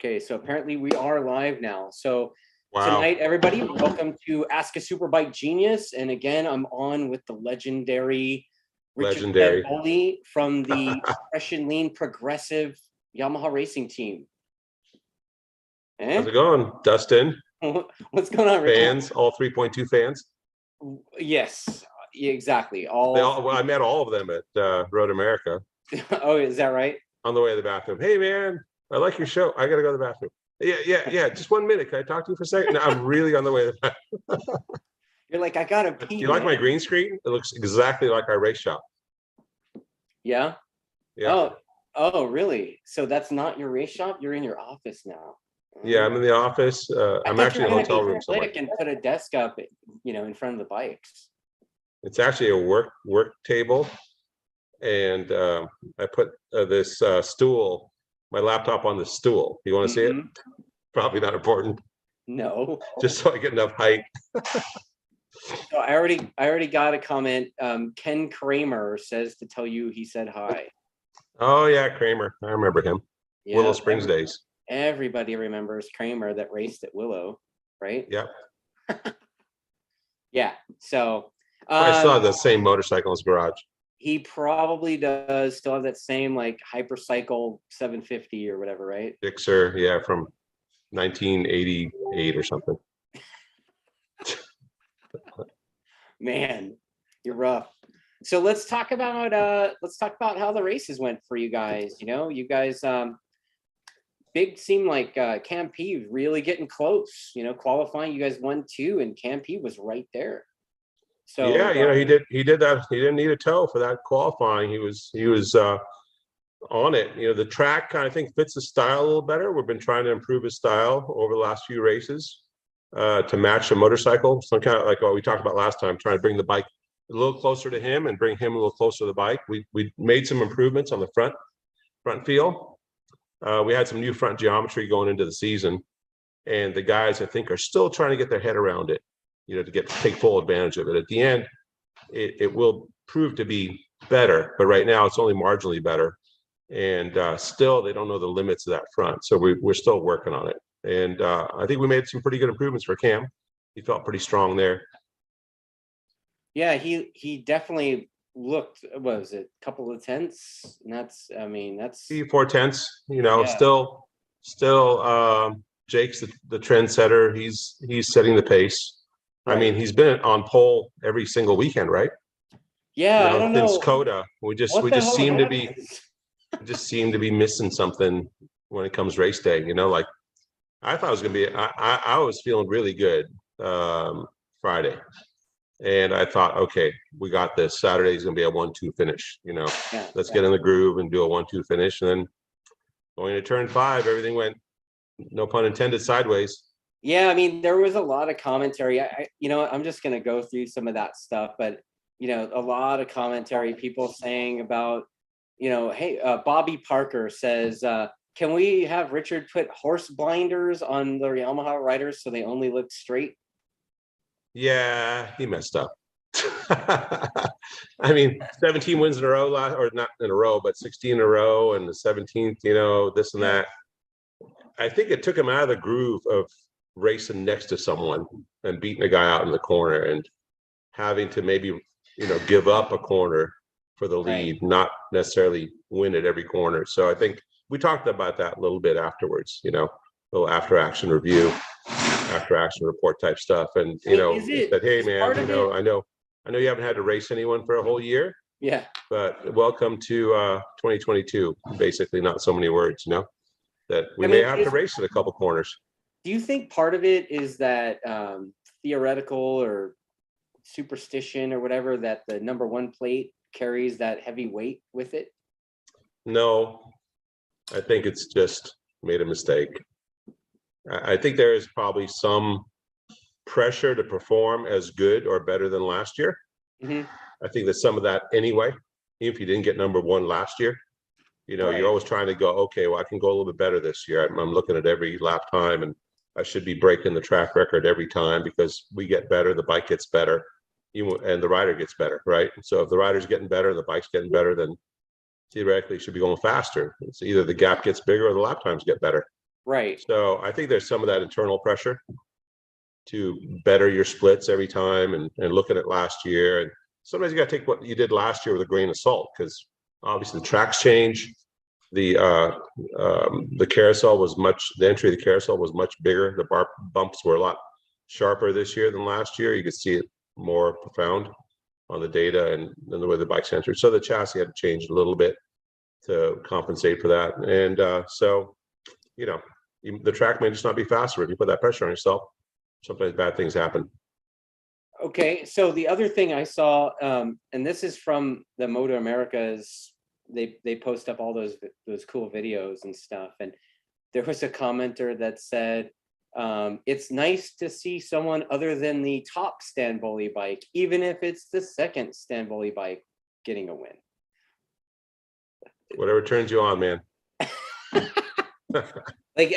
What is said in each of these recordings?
Okay, so apparently we are live now. So Wow. tonight, everybody, welcome to Ask a Superbike Genius. And again, I'm on with the legendary Richard Boley from the Fresh and Lean Progressive Yamaha Racing Team. How's it going, Dustin? What's going on, Richard? Fans, all 3.2 fans? Yes, exactly. I met all of them at Road America. Oh, is that right? On the way to the bathroom. Hey, man, I like your show. I got to go to the bathroom. Yeah. Just 1 minute. Can I talk to you for a second? No, I'm really on the way to the bathroom. You're like, I got to pee. Do you like my green screen? It looks exactly like our race shop. Yeah? Yeah. Oh, really? So that's not your race shop? You're in your office now. Yeah, I'm in the office. I'm actually in a hotel room somewhere. And put a desk up, in front of the bikes. It's actually a work table, and I put this stool, my laptop on the stool. You want to see it? Probably not important. No. Just so I get enough height. So I already got a comment. Ken Kramer says to tell you he said hi. Oh yeah, Kramer. I remember him. Yeah, Willow Springs days. Everybody remembers Kramer that raced at Willow, right? Yep. Yeah. So I still have the same motorcycle in his garage. He probably does still have that same like Hypercycle 750 or whatever, right? Gixxer, yeah, from 1988 or something. Man, you're rough. So let's talk about how the races went for you guys. You guys big seemed like Campy was really getting close, qualifying. You guys won 2 and Campy was right there. So yeah, he did that. He didn't need a tow for that qualifying. He was on it. The track kind of fits the style a little better. We've been trying to improve his style over the last few races to match a motorcycle. So kind of like what we talked about last time, trying to bring the bike a little closer to him and bring him a little closer to the bike. We made some improvements on the front feel. We had some new front geometry going into the season, and the guys I think are still trying to get their head around it, to take full advantage of it. At the end, it will prove to be better, but right now it's only marginally better, and still they don't know the limits of that front. So we're still working on it, and I think we made some pretty good improvements for Cam. He felt pretty strong there. Yeah, he definitely looked, what was it, a couple of tenths? And that's 4 tenths, yeah. Still Jake's the trendsetter. He's setting the pace. Right. I mean, he's been on pole every single weekend, right? Yeah, I don't know. Since Coda, we just seem to be missing something when it comes race day. Like I thought it was gonna be. I was feeling really good Friday. And I thought, okay, we got this. Saturday's going to be a 1-2 finish. Let's get in the groove and do a 1-2 finish. And then going to turn 5, everything went, no pun intended, sideways. Yeah, I mean, there was a lot of commentary. I'm just going to go through some of that stuff. But, a lot of commentary, people saying about, hey, Bobby Parker says, can we have Richard put horse blinders on the Yamaha riders so they only look straight? Yeah, he messed up. I mean, 17 wins in a row, or not in a row, but 16 in a row, and the 17th, this and that. I think it took him out of the groove of racing next to someone and beating a guy out in the corner and having to maybe, give up a corner for the lead, right. Not necessarily win at every corner. So I think we talked about that a little bit afterwards, a little after action review. After action report type stuff, and said, hey man, I know you haven't had to race anyone for a whole year, but welcome to 2022. Basically, not so many words, that we may have to race in a couple corners. Do you think part of it is that theoretical or superstition or whatever, that the number 1 plate carries that heavy weight with it? No, I think it's just made a mistake. I think there is probably some pressure to perform as good or better than last year. I think there's some of that anyway. Even if you didn't get number 1 last year, right. You're always trying to go, okay, well, I can go a little bit better this year. I'm looking at every lap time, and I should be breaking the track record every time because we get better, the bike gets better, and the rider gets better, right? So if the rider's getting better, the bike's getting better, then theoretically should be going faster. It's either the gap gets bigger or the lap times get better. Right. So I think there's some of that internal pressure to better your splits every time, and look at it last year. And sometimes you got to take what you did last year with a grain of salt, because obviously the tracks change. The carousel was the entry of the carousel was much bigger. The bumps were a lot sharper this year than last year. You could see it more profound on the data and the way the bike's entered. So the chassis had to change a little bit to compensate for that. And so, the track may just not be faster if you put that pressure on yourself. Sometimes bad things happen. Okay, so the other thing I saw, and this is from the Moto Americas, they post up all those cool videos and stuff, and there was a commenter that said, it's nice to see someone other than the top Stanboli bike, even if it's the second Stanboli bike, getting a win. Whatever turns you on, man. Like,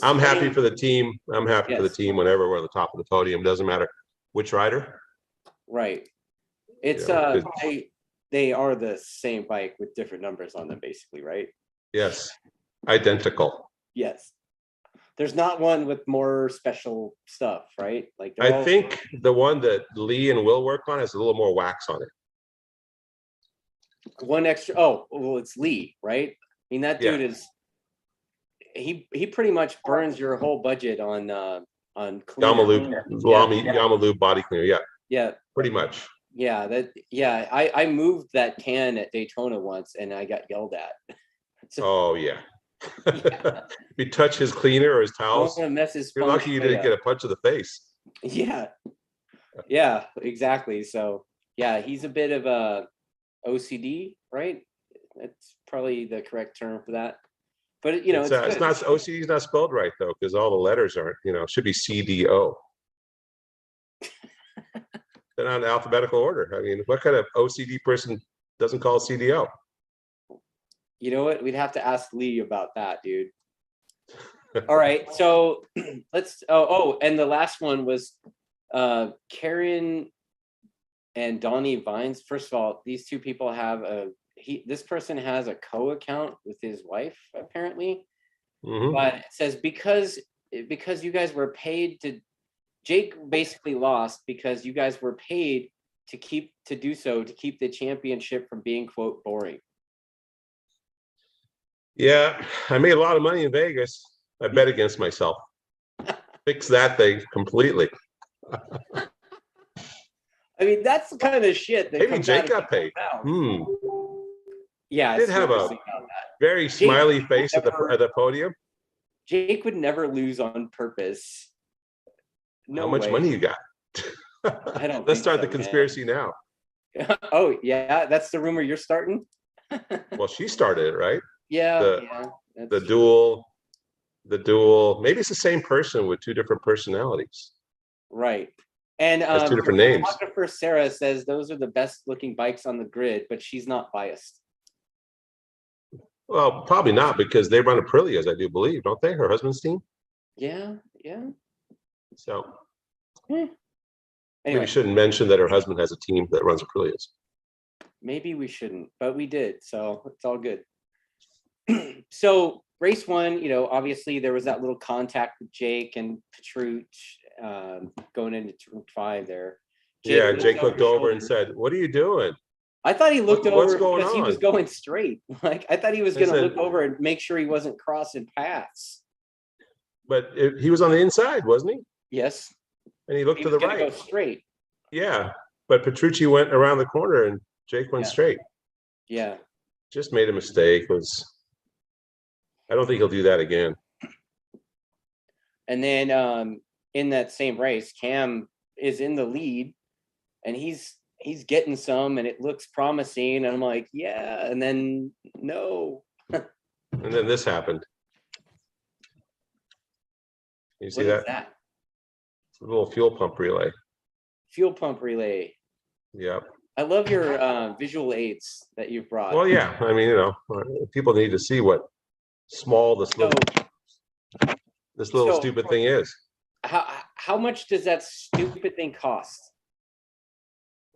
I'm happy for the team. I'm happy for the team whenever we're at the top of the podium. Doesn't matter which rider. Right. It's they are the same bike with different numbers on them, basically, right? Yes. Identical. Yes. There's not one with more special stuff, right? Like, I think the one that Lee and Will work on has a little more wax on it. One extra. Oh, well, it's Lee, right? I mean, that dude is. He pretty much burns your whole budget on Yamalu body cleaner. Yeah. Yeah. Pretty much. Yeah. I moved that can at Daytona once, and I got yelled at. Oh yeah. If you touch his cleaner or his towels, you're lucky you didn't get a punch to the face. Yeah, exactly. So yeah, he's a bit of a OCD, right? That's probably the correct term for that. But it's not OCD is not spelled right though, because all the letters aren't. It should be CDO. They're not in alphabetical order. I mean, what kind of OCD person doesn't call it CDO? You know what? We'd have to ask Lee about that, dude. All right, so let's. And the last one was Karen and Donnie Vines. First of all, these two people have this person has a co-account with his wife, apparently. Mm-hmm. But it says because you guys were paid to. Jake basically lost because you guys were paid to keep the championship from being, quote, boring. Yeah, I made a lot of money in Vegas. I bet against myself. Fix that thing completely. I mean, that's the kind of shit that maybe Jake got paid. Yeah, I did have a very smiley face at the podium. Jake would never lose on purpose. No. How much money you got? I don't. Let's start the conspiracy now. Oh yeah, that's the rumor you're starting. Well, she started it, right? Yeah. The dual. Maybe it's the same person with two different personalities. Right. And two different names. Photographer Sarah says those are the best looking bikes on the grid, but she's not biased. Well, probably not, because they run Aprilias, I do believe, don't they? Her husband's team. Yeah. So anyway, we shouldn't mention that her husband has a team that runs Aprilias. Maybe we shouldn't, but we did, so it's all good. So race one, obviously there was that little contact with Jake and Petrucci going into turn 5 there. Jake looked over and said, "What are you doing?" I thought he looked over because he was going straight. Like, I thought he was going to look over and make sure he wasn't crossing paths. But he was on the inside, wasn't he? Yes. And he looked to the right. Go straight. Yeah, but Petrucci went around the corner and Jake went straight. Yeah. Just made a mistake. I don't think he'll do that again. And then in that same race, Cam is in the lead, and he's getting some, and it looks promising. And I'm like, yeah. And then no. And then this happened. You see that? It's a little fuel pump relay. Fuel pump relay. Yeah. I love your visual aids that you've brought. Well, yeah. I mean, people need to see what small this little stupid thing is. How much does that stupid thing cost?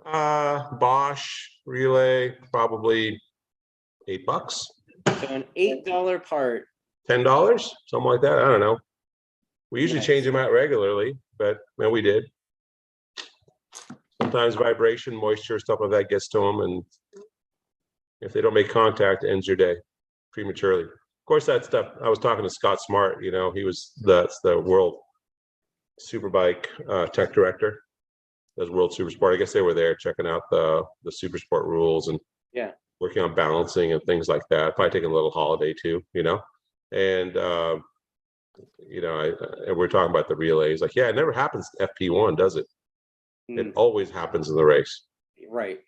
Bosch relay, probably $8. So an $8 part $10, something like that. I don't know. We usually Nice. change them out regularly, but man, we did. Sometimes vibration, moisture, stuff like that gets to them, and if they don't make contact, it ends your day prematurely. Of course, that stuff. I was talking to Scott Smart. You know, that's the world Superbike tech director. Does World Supersport. I guess they were there checking out the Supersport rules and working on balancing and things like that. Probably taking a little holiday too, you know. And you know, and we're talking about the relays. Like, yeah, it never happens to FP1, does it? It always happens in the race. Right.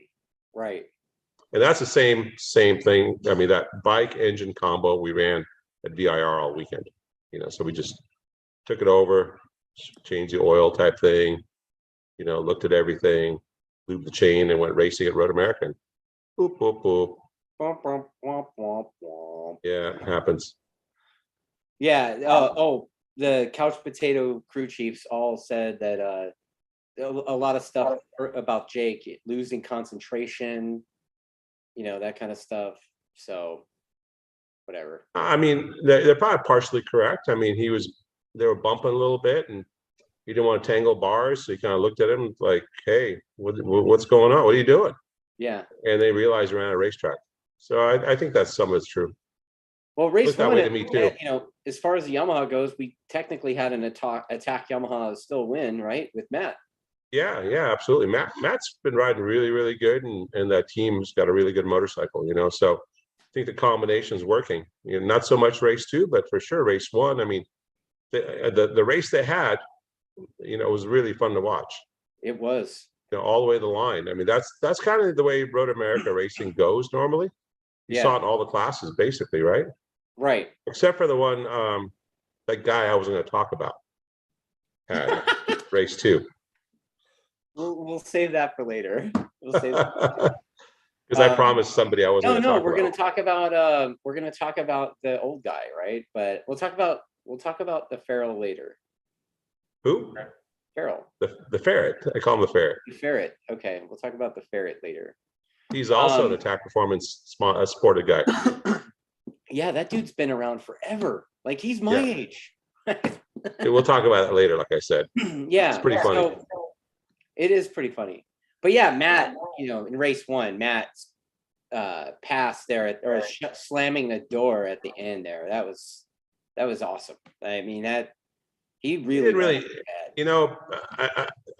And that's the same thing. I mean, that bike engine combo we ran at VIR all weekend. You know, so we just took it over, changed the oil type thing. You know, looked at everything, lubed the chain, and went racing at Road American. Boop, boop, boop. Yeah, it happens. Yeah. The Couch Potato crew chiefs all said that a lot of stuff about Jake losing concentration, you know, that kind of stuff. So, whatever. I mean, they're probably partially correct. I mean, they were bumping a little bit, and he didn't want to tangle bars, so he kind of looked at him like, "Hey, what's going on? What are you doing?" Yeah. And they realized around a racetrack. So I think that's some of it's true. Well, race Looked that one, way to me too. you know, as far as the Yamaha goes, we technically had an Attack Yamaha still win, right, with Matt. Yeah, absolutely. Matt's been riding really, really good, and that team's got a really good motorcycle. You know, so I think the combination's working. You know, not so much race 2, but for sure race 1. I mean, the race they had, you know, it was really fun to watch. It was. You know, all the way to the line. I mean, that's kind of the way Road America racing goes normally. You saw it in all the classes, basically, right? Right. Except for the one, that guy I was going to talk about had race 2. We'll save that for later. We'll save that. Because I promised somebody I wasn't. No, we're going to talk about the old guy, right? But we'll talk about the Ferrell later. Who? Ferrell. The ferret. I call him the ferret. The ferret. Okay, we'll talk about the ferret later. He's also an Attack Performance sported guy. Yeah, that dude's been around forever. Like, he's my age. We'll talk about it later, like I said. Yeah, it's pretty funny. So, it is pretty funny. But yeah, Matt, you know, in race 1, Matt's pass there slamming the door at the end there. That was awesome. I mean, that he really you know,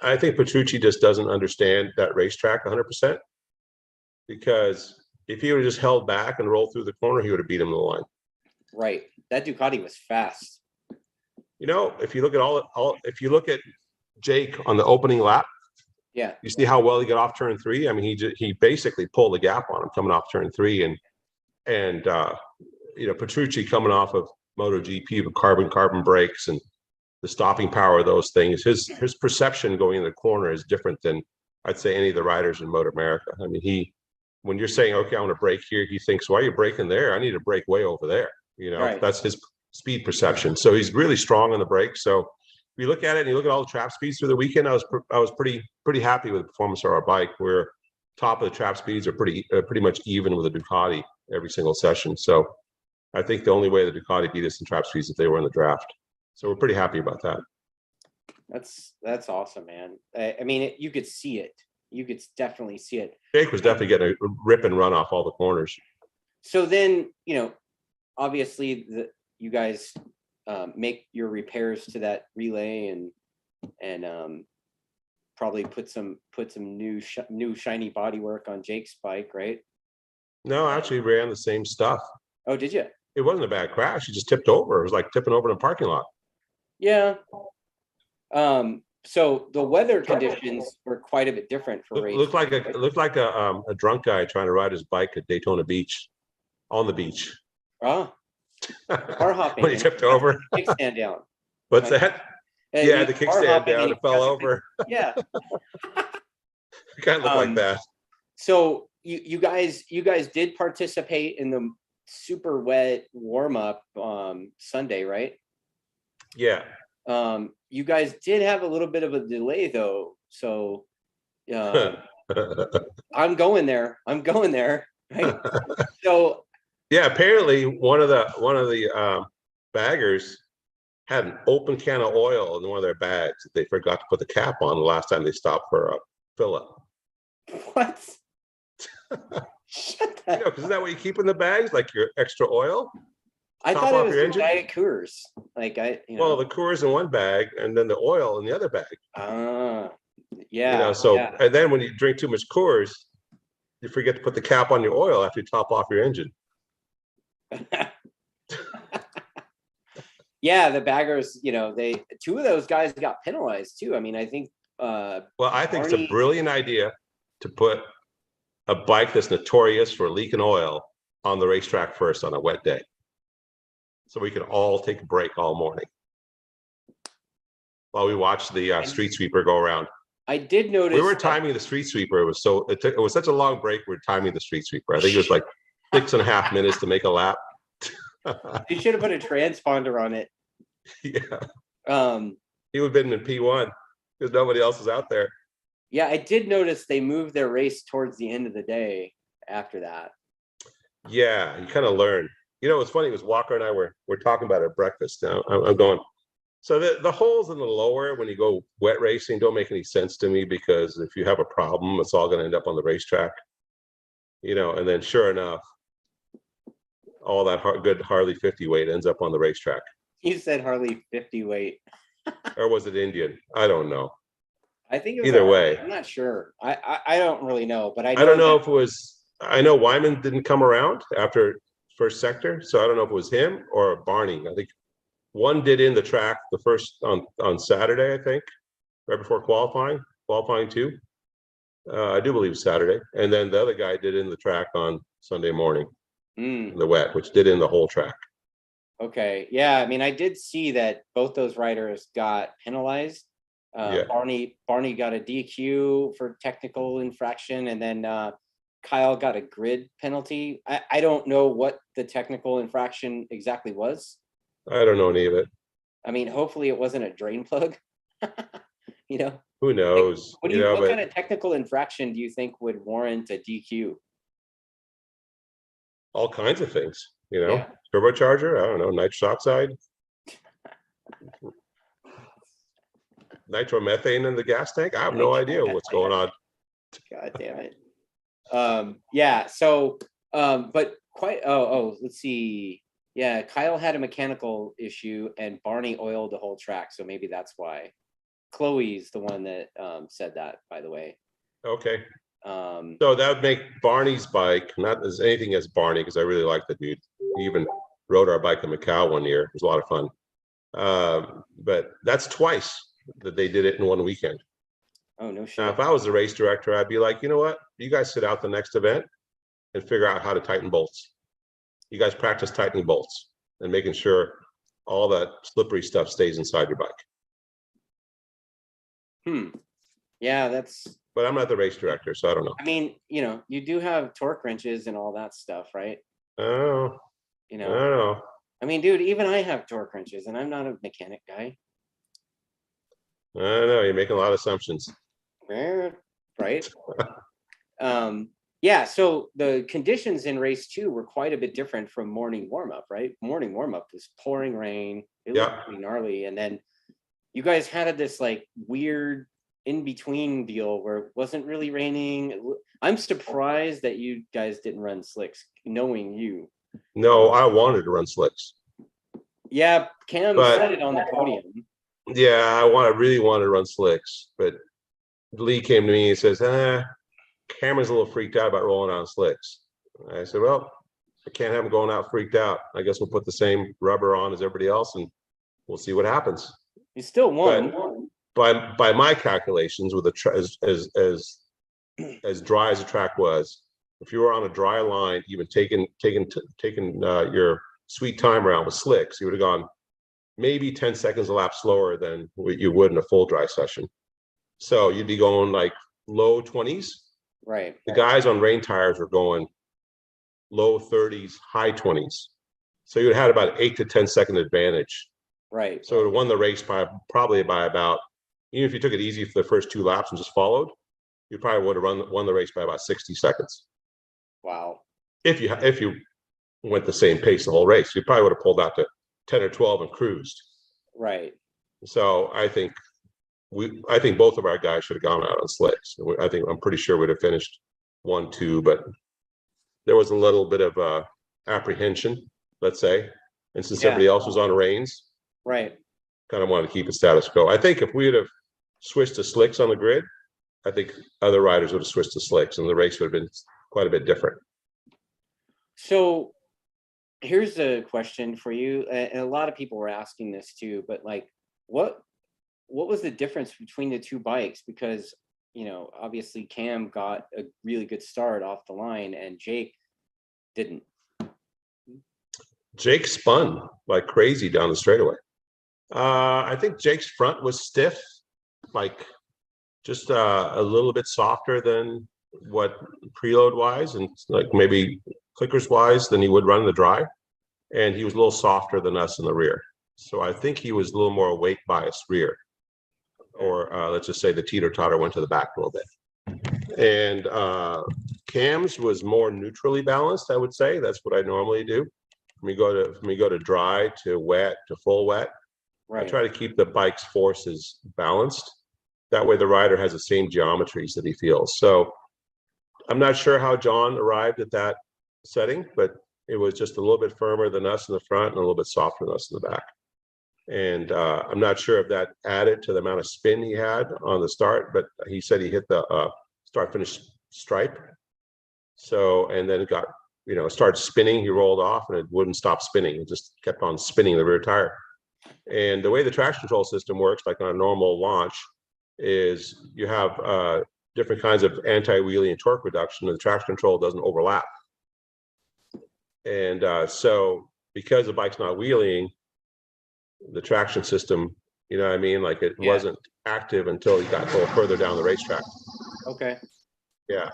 I think Petrucci just doesn't understand that racetrack 100%, because if he would have just held back and rolled through the corner, he would have beat him to the line. Right. That Ducati was fast. You know, if you look at if you look at Jake on the opening lap, you see how well he got off turn 3. I mean, he basically pulled the gap on him coming off turn 3, and you know, Petrucci coming off of MotoGP with carbon brakes and the stopping power of those things. His perception going in the corner is different than I'd say any of the riders in Moto America. I mean, when you're saying, okay, I want to brake here, he thinks, why are you braking there? I need to brake way over there. You know, that's his speed perception. So he's really strong on the brakes. So if you look at it and you look at all the trap speeds through the weekend, I was pretty happy with the performance of our bike. We're top of the trap speeds are pretty much even with the Ducati every single session. So I think the only way the Ducati beat us in trap speeds is if they were in the draft. So we're pretty happy about that. That's awesome, man. I mean, you could see it. You could definitely see it. Jake was definitely getting a rip and run off all the corners. So then, you know, obviously you guys make your repairs to that relay and probably put some new shiny bodywork on Jake's bike, right? No, I actually ran the same stuff. Oh, did you? It wasn't a bad crash. He just tipped over. It was like tipping over in a parking lot. Yeah. So the weather conditions were quite a bit different for racing. Looked like a drunk guy trying to ride his bike at Daytona Beach, on the beach. Oh, car hopping. When he tipped over. Kickstand down. What's that? Yeah, the kickstand down. It fell over. Yeah. It kind of looked like that. So you guys did participate in the super wet warm up Sunday, right? Yeah. You guys did have a little bit of a delay though, so I'm going there. Right? So yeah, apparently one of the baggers had an open can of oil in one of their bags that they forgot to put the cap on the last time they stopped for a fill up. What? Shut You know, because isn't that what you keep in the bags, like your extra oil? I Top thought off it was your the engine? Diet Coors. Like Well, the Coors in one bag and then the oil in the other bag. Yeah. You know, so yeah. and then when you drink too much Coors, you forget to put the cap on your oil after you top off your engine. Yeah, the baggers, you know, two of those guys got penalized too. I mean, I think Well, I think it's Barney- a brilliant idea to put a bike that's notorious for leaking oil on the racetrack first on a wet day. So we can all take a break all morning while we watch the street sweeper go around. I did notice We were timing the street sweeper. It was such a long break. We were timing the street sweeper. I think it was like 6.5 minutes to make a lap. You should have put a transponder on it. Yeah. He would have been in P1 because nobody else is out there. Yeah, I did notice they moved their race towards the end of the day after that. Yeah, you kind of learn. You know, what's funny was Walker and I were talking about it at breakfast. Now I'm going. So the holes in the lower when you go wet racing don't make any sense to me, because if you have a problem, it's all going to end up on the racetrack. You know, and then sure enough, all that good Harley 50 weight ends up on the racetrack. You said Harley 50 weight. Or was it Indian? I don't know. I think it was Either way. I'm not sure. I don't really know, but I don't know if it was. I know Wyman didn't come around after first sector, so I don't know if it was him or Barney. I think one did in the track the first on Saturday, I think, right before qualifying two. I do believe Saturday, and then the other guy did in the track on Sunday morning in the wet, which did in the whole track. Okay, yeah, I mean, I did see that both those riders got penalized. Yeah. Barney got a DQ for technical infraction, and then Kyle got a grid penalty. I don't know what the technical infraction exactly was. I don't know any of it. I mean, hopefully it wasn't a drain plug. You know, who knows? Like, what kind of technical infraction do you think would warrant a DQ? All kinds of things, you know, Yeah. turbocharger, I don't know, nitrous oxide, nitromethane in the gas tank. I have no idea what's going on. God damn it. Yeah, so but let's see. Yeah, Kyle had a mechanical issue and Barney oiled the whole track, so maybe that's why. Chloe's the one that said that, by the way. Okay. So that would make Barney's bike not as anything as Barney, because I really like the dude. He even rode our bike in Macau one year. It was a lot of fun. But that's twice that they did it in one weekend. Oh, no shit. Now, if I was the race director, I'd be like, you know what? You guys sit out the next event and figure out how to tighten bolts. You guys practice tightening bolts and making sure all that slippery stuff stays inside your bike. Yeah, that's. But I'm not the race director, so I don't know. I mean, you know, you do have torque wrenches and all that stuff, right? Oh, You I know, don't know. I mean, dude, even I have torque wrenches and I'm not a mechanic guy. I don't know. You're making a lot of assumptions. Right? Yeah, so the conditions in race 2 were quite a bit different from morning warm-up, right? Morning warm-up was pouring rain. It looked pretty gnarly. And then you guys had this like weird in-between deal where it wasn't really raining. I'm surprised that you guys didn't run slicks, knowing you. No, I wanted to run slicks. Yeah, Cam said it on the podium. Yeah, I really wanted to run slicks, but Lee came to me and says, Cameron's a little freaked out about rolling on slicks. I said, well, I can't have him going out freaked out. I guess we'll put the same rubber on as everybody else and we'll see what happens. You still won. But by my calculations, with as dry as the track was, if you were on a dry line, even taking your sweet time around with slicks, you would have gone maybe 10 seconds a lap slower than what you would in a full dry session. So you'd be going like low 20s. Right. The guys on rain tires were going low 30s, high 20s. So you had about 8 to 10 second advantage. Right. So it won the race probably by about, even if you took it easy for the first 2 laps and just followed, you probably would have won the race by about 60 seconds. Wow. If you went the same pace the whole race, you probably would have pulled out to 10 or 12 and cruised. Right. So I think both of our guys should have gone out on slicks. I'm pretty sure we'd have finished 1-2, but there was a little bit of apprehension, let's say, and since everybody else was on reins, right, kind of wanted to keep it status quo. I think if we would have switched to slicks on the grid, I think other riders would have switched to slicks, and the race would have been quite a bit different. So here's a question for you, and a lot of people were asking this too, but like, what was the difference between the two bikes? Because, you know, obviously Cam got a really good start off the line and Jake didn't. Jake spun like crazy down the straightaway. I think Jake's front was stiff, like just a little bit softer than what preload wise, and like maybe clickers wise than he would run the dry. And he was a little softer than us in the rear. So I think he was a little more weight biased rear, or let's just say the teeter-totter went to the back a little bit. And Cam's was more neutrally balanced, I would say. That's what I normally do. When we go to dry to wet to full wet, I try to keep the bike's forces balanced. That way the rider has the same geometries that he feels. So I'm not sure how John arrived at that setting, but it was just a little bit firmer than us in the front and a little bit softer than us in the back. And I'm not sure if that added to the amount of spin he had on the start, but he said he hit the start-finish stripe. So, and then it got, you know, started spinning, he rolled off and it wouldn't stop spinning. It just kept on spinning the rear tire. And the way the traction control system works, like on a normal launch, is you have different kinds of anti-wheelie and torque reduction, and the traction control doesn't overlap. And so because the bike's not wheeling, the traction system, you know what I mean? Like it wasn't active until he got a little further down the racetrack. Okay. Yeah.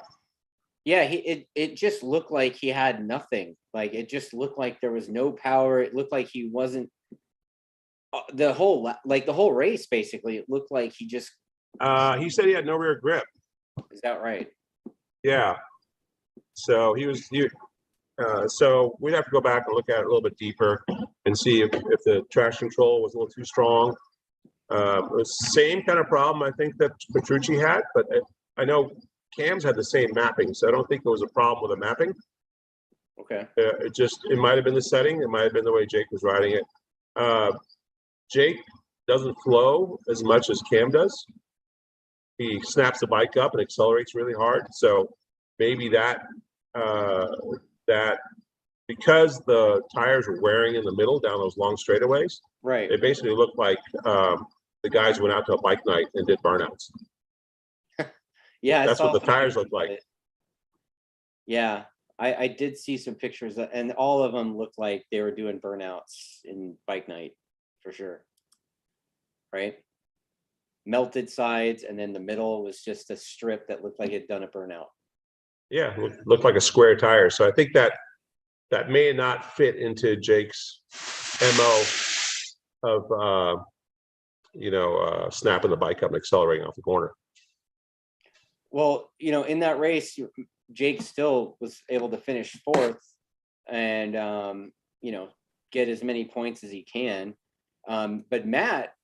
Yeah, it just looked like he had nothing. Like it just looked like there was no power. It looked like he wasn't the whole race basically. It looked like he just he said he had no rear grip. Is that right? Yeah. So so we'd have to go back and look at it a little bit deeper and see if the traction control was a little too strong. It was the same kind of problem I think that Petrucci had, but I know Cam's had the same mapping, so I don't think there was a problem with the mapping. Okay. It might have been the setting, it might have been the way Jake was riding it. Jake doesn't flow as much as Cam does. He snaps the bike up and accelerates really hard. So maybe that because the tires were wearing in the middle down those long straightaways, right? It basically looked like the guys went out to a bike night and did burnouts. Yeah, that's what the tires look like. Yeah, I did see some pictures, and all of them looked like they were doing burnouts in bike night for sure. Right? Melted sides, and then the middle was just a strip that looked like it had done a burnout. Yeah, looked like a square tire. So I think that may not fit into Jake's MO of snapping the bike up and accelerating off the corner. Well, you know, in that race, Jake still was able to finish fourth and you know, get as many points as he can. But Matt,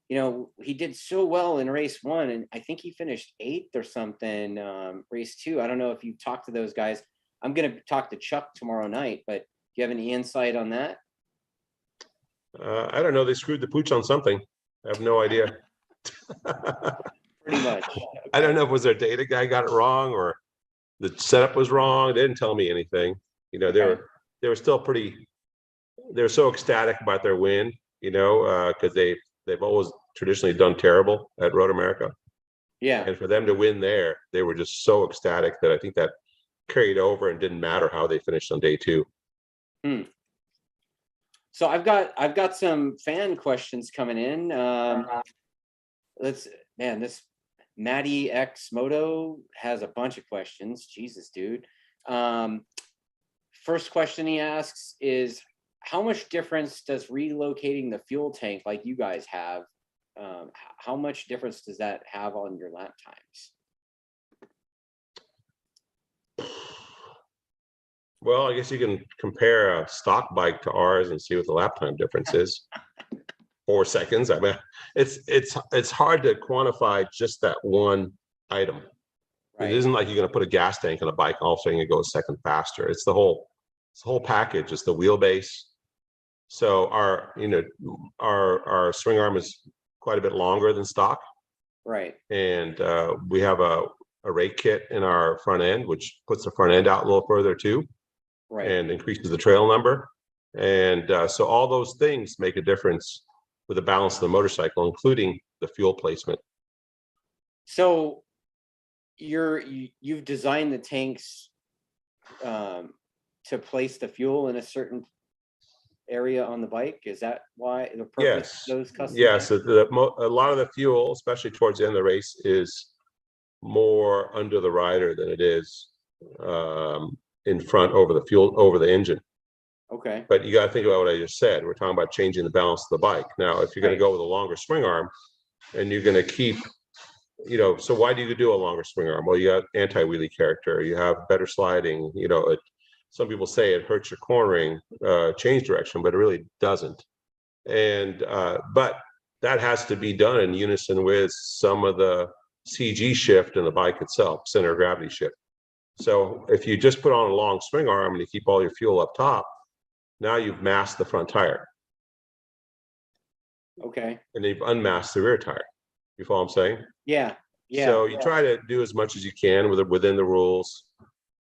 you know, he did so well in race one, and I think he finished 8th or something. Race 2, I don't know if you've talked to those guys. I'm going to talk to Chuck tomorrow night, but do you have any insight on that? I don't know. They screwed the pooch on something. I have no idea. Pretty much. I don't know if it was their data guy got it wrong or the setup was wrong. They didn't tell me anything. You know, they were still they're so ecstatic about their win, you know, because they've always traditionally done terrible at Road America. Yeah. And for them to win there, they were just so ecstatic that I think that carried over and didn't matter how they finished on day 2. So I've got some fan questions coming in. This Matty X Moto has a bunch of questions. Jesus, dude. First question he asks is, how much difference does relocating the fuel tank like you guys have? How much difference does that have on your lap times? Well, I guess you can compare a stock bike to ours and see what the lap time difference is. 4 seconds. I mean, it's hard to quantify just that one item. It isn't like you're going to put a gas tank on a bike, all of a sudden it goes a second faster. It's the whole package. It's the wheelbase. So our swing arm is quite a bit longer than stock. Right. And we have a rake kit in our front end, which puts the front end out a little further too. Right. And increases the trail number. And so all those things make a difference with the balance of the motorcycle, including the fuel placement. So you've designed the tanks to place the fuel in a certain area on the bike. Is that why the purpose of those custom? Yes. A lot of the fuel, especially towards the end of the race, is more under the rider than it is in front over the engine. Okay. But you got to think about what I just said. We're talking about changing the balance of the bike. Now, if you're going to go with a longer swing arm and you're going to keep, so why do you do a longer swing arm? Well, you got anti-wheelie character, you have better sliding, some people say it hurts your cornering, change direction, but it really doesn't. And, but that has to be done in unison with some of the CG shift in the bike itself, center of gravity shift. So if you just put on a long swing arm and you keep all your fuel up top, now you've masked the front tire. Okay. And you've unmasked the rear tire. You follow what I'm saying? Yeah. Yeah. So you try to do as much as you can within the rules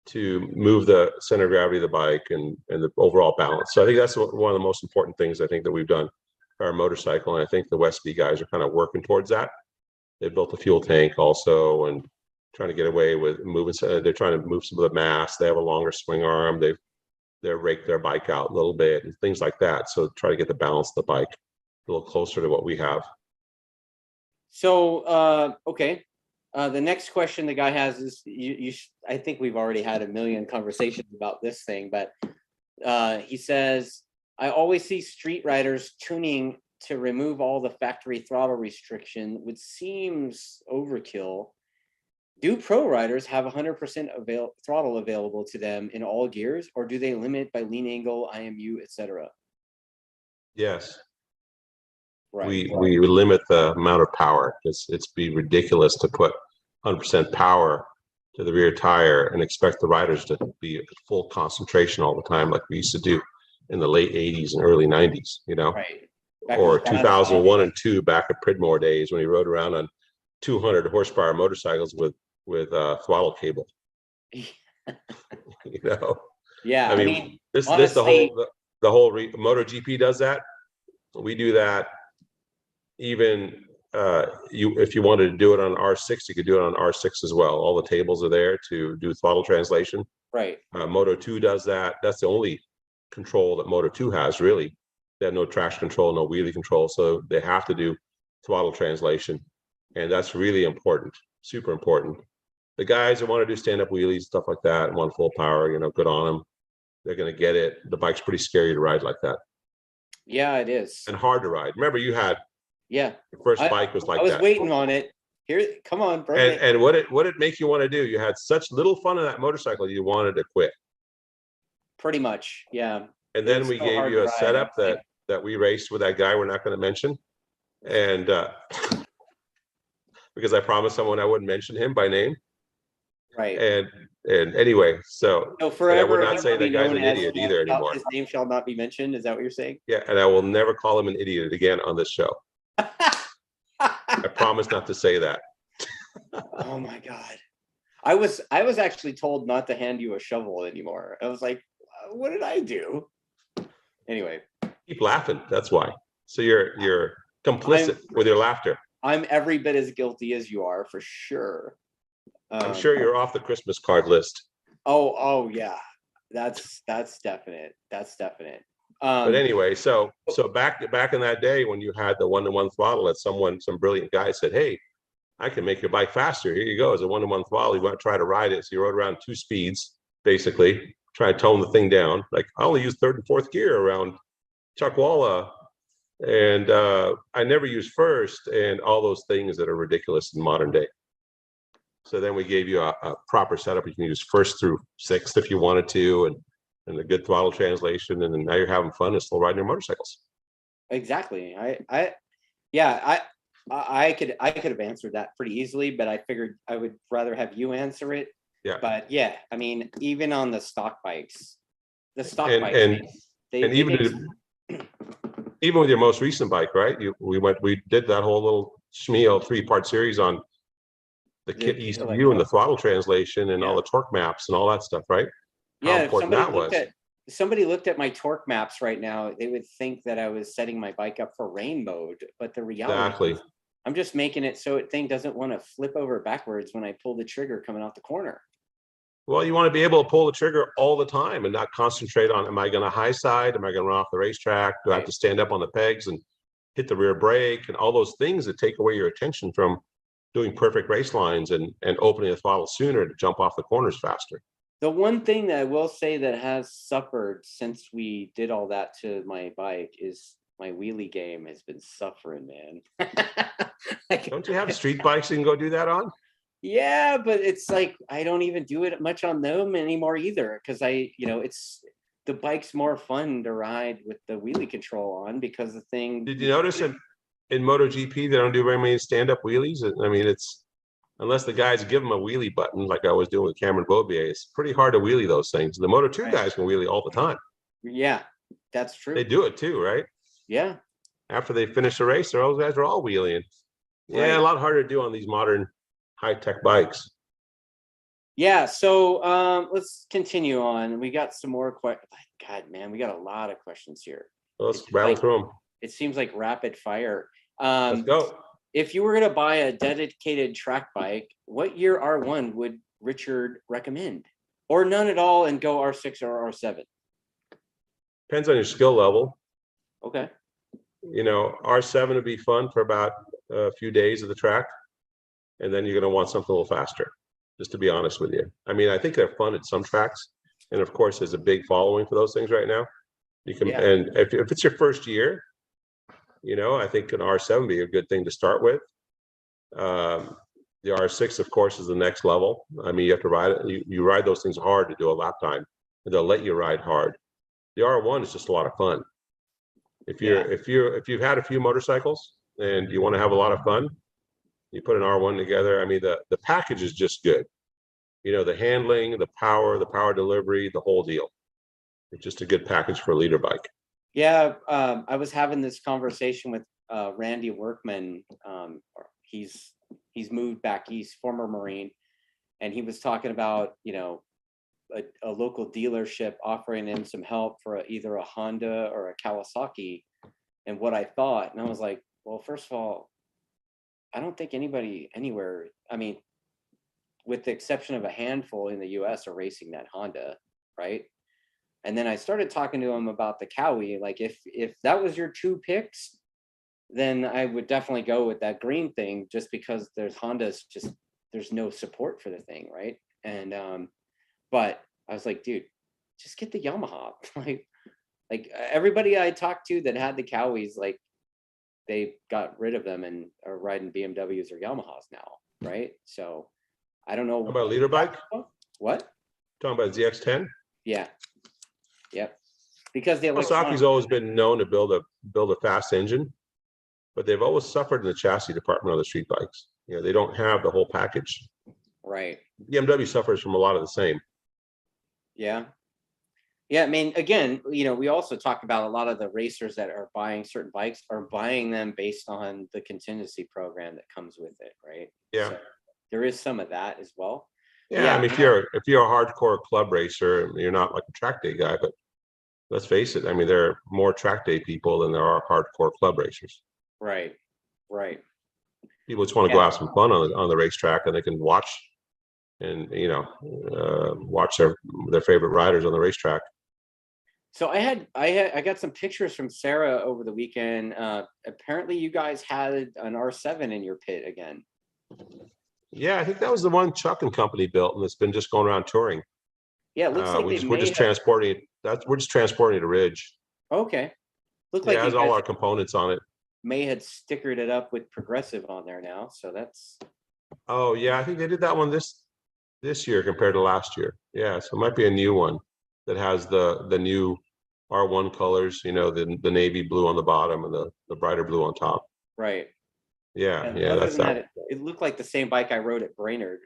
to move the center of gravity of the bike and the overall balance. So I think that's one of the most important things I think that we've done for our motorcycle. And I think the Westby guys are kind of working towards that. They built a fuel tank also and trying to get away with moving. They're trying to move some of the mass. They have a longer swing arm. They've raked their bike out a little bit and things like that. So try to get the balance of the bike a little closer to what we have. So, okay. The next question the guy has is, I think we've already had a million conversations about this thing, but he says, I always see street riders tuning to remove all the factory throttle restriction, which seems overkill. Do pro riders have 100% throttle available to them in all gears, or do they limit by lean angle, IMU, etc.? Yes. Right. We limit the amount of power. It's be ridiculous to put 100% power to the rear tire and expect the riders to be at full concentration all the time, like we used to do in the late 80s and early 90s, Right. Or 2001 and 2 back at Pridmore days when he rode around on 200 horsepower motorcycles with throttle cable. Yeah. I mean honestly, the whole MotoGP does that. We do that. Even if you wanted to do it on R6, you could do it on R6 as well. All the tables are there to do throttle translation. Right. Moto2 does that. That's the only control that Moto2 has, really. They have no traction control, no wheelie control, so they have to do throttle translation, and that's really important, super important. The guys that want to do stand-up wheelies, stuff like that, and want full power, good on them. They're going to get it. The bike's pretty scary to ride like that. Yeah, it is. And hard to ride. Remember, you had your first bike was like that. I was waiting on it. Here, come on, bro. And what it make you want to do? You had such little fun on that motorcycle, you wanted to quit. Pretty much, yeah. And then we gave you a setup that we raced with that guy we're not going to mention, and because I promised someone I wouldn't mention him by name. Right. And anyway, so forever, I would not say that guy's an idiot either anymore. His name shall not be mentioned. Is that what you're saying? Yeah, and I will never call him an idiot again on this show. I promise not to say that. Oh my God. I was actually told not to hand you a shovel anymore. I was like, what did I do? Anyway. Keep laughing. That's why. So you're complicit with your laughter. I'm every bit as guilty as you are, for sure. I'm sure you're off the Christmas card list. Oh yeah. That's definite. That's definite. But anyway, so back in that day when you had the 1-to-1 throttle, that some brilliant guy said, hey, I can make your bike faster. Here you go. It's a 1-to-1 throttle. You want to try to ride it. So you rode around 2 speeds, basically, try to tone the thing down. Like, I only use 3rd and 4th gear around Chuckwalla. And I never use first, and all those things that are ridiculous in modern day. So then we gave you a proper setup. You can use 1st through 6th if you wanted to, and and a good throttle translation, and then now you're having fun and still riding your motorcycles. Exactly. I could have answered that pretty easily, but I figured I would rather have you answer it. Yeah. But yeah, I mean, even on the stock bikes, And even with your most recent bike, right? We did that whole little schmeal 3-part series on the kit ECU and the throttle translation and all the torque maps and all that stuff, right? How important that was. If somebody looked at my torque maps right now, they would think that I was setting my bike up for rain mode. But the reality is, I'm just making it so the thing doesn't want to flip over backwards when I pull the trigger coming out the corner. Well, you want to be able to pull the trigger all the time and not concentrate on, am I going to high side? Am I going to run off the racetrack? Do I have to stand up on the pegs and hit the rear brake and all those things that take away your attention from doing perfect race lines and opening the throttle sooner to jump off the corners faster. The one thing that I will say that has suffered since we did all that to my bike is my wheelie game has been suffering, man. Don't you have street bikes you can go do that on? Yeah, but it's like I don't even do it much on them anymore either, because it's the bike's more fun to ride with the wheelie control on because the thing. Did you notice in MotoGP they don't do very many stand-up wheelies? I mean, it's unless the guys give them a wheelie button like I was doing with Cameron Beaubier, it's pretty hard to wheelie those things. The Moto2 guys can wheelie all the time. Yeah, that's true. They do it too, right? Yeah. After they finish the race, those guys are all wheeling. Yeah, a lot harder to do on these modern high-tech bikes. Yeah, so let's continue on. We got some more questions. God, man, we got a lot of questions here. Let's rattle through them. It seems like rapid fire. Let's go. If you were going to buy a dedicated track bike, what year R1 would Richard recommend? Or none at all and go R6 or R7? Depends on your skill level. Okay. R7 would be fun for about a few days of the track. And then you're going to want something a little faster, just to be honest with you. I mean, I think they're fun at some tracks. And of course, there's a big following for those things right now. You can, and if it's your first year, I think an R7 would be a good thing to start with. The R6, of course, is the next level. I mean, you have to ride it. You ride those things hard to do a lap time, and they'll let you ride hard. The R1 is just a lot of fun. If you've had a few motorcycles and you want to have a lot of fun, you put an R1 together. I mean, the package is just good. The handling, the power delivery, the whole deal. It's just a good package for a leader bike. Yeah, I was having this conversation with Randy Workman. He's moved back east, former Marine, and he was talking about a local dealership offering him some help for either a Honda or a Kawasaki, and what I thought, and I was like, well, first of all, I don't think anybody anywhere, I mean, with the exception of a handful in the US, are racing that Honda, right? And then I started talking to him about the Cowie. Like if that was your two picks, then I would definitely go with that green thing, just because there's no support for the thing, right? And but I was like, dude, just get the Yamaha. like everybody I talked to that had the Cowies, like they got rid of them and are riding BMWs or Yamahas now, right? So I don't know. How about a leader bike? What? Talking about ZX10? Yeah. Yep. Because the Kawasaki's always been known to build a fast engine, but they've always suffered in the chassis department on the street bikes. They don't have the whole package. Right. BMW suffers from a lot of the same. Yeah. Yeah, I mean, again, we also talk about a lot of the racers that are buying certain bikes are buying them based on the contingency program that comes with it, right? Yeah. So there is some of that as well. Yeah, I mean, if you're a hardcore club racer, you're not like a track day guy, but let's face it, I mean, there are more track day people than there are hardcore club racers. Right. People just want to go have some fun on the racetrack, and they can watch and watch their favorite riders on the racetrack. So I got some pictures from Sarah over the weekend. Apparently you guys had an R7 in your pit again. Yeah, I think that was the one Chuck and company built, and it's been just going around touring. Yeah, it looks like we're just transporting it to Ridge. Okay. Look like it has all our components on it. May had stickered it up with Progressive on there now, so that's. Oh yeah, I think they did that one this year compared to last year. Yeah, so it might be a new one. that has the new R1 colors, you know, the navy blue on the bottom and the brighter blue on top. Right. Yeah, And yeah, other that's than that. that, it looked like the same bike I rode at Brainerd,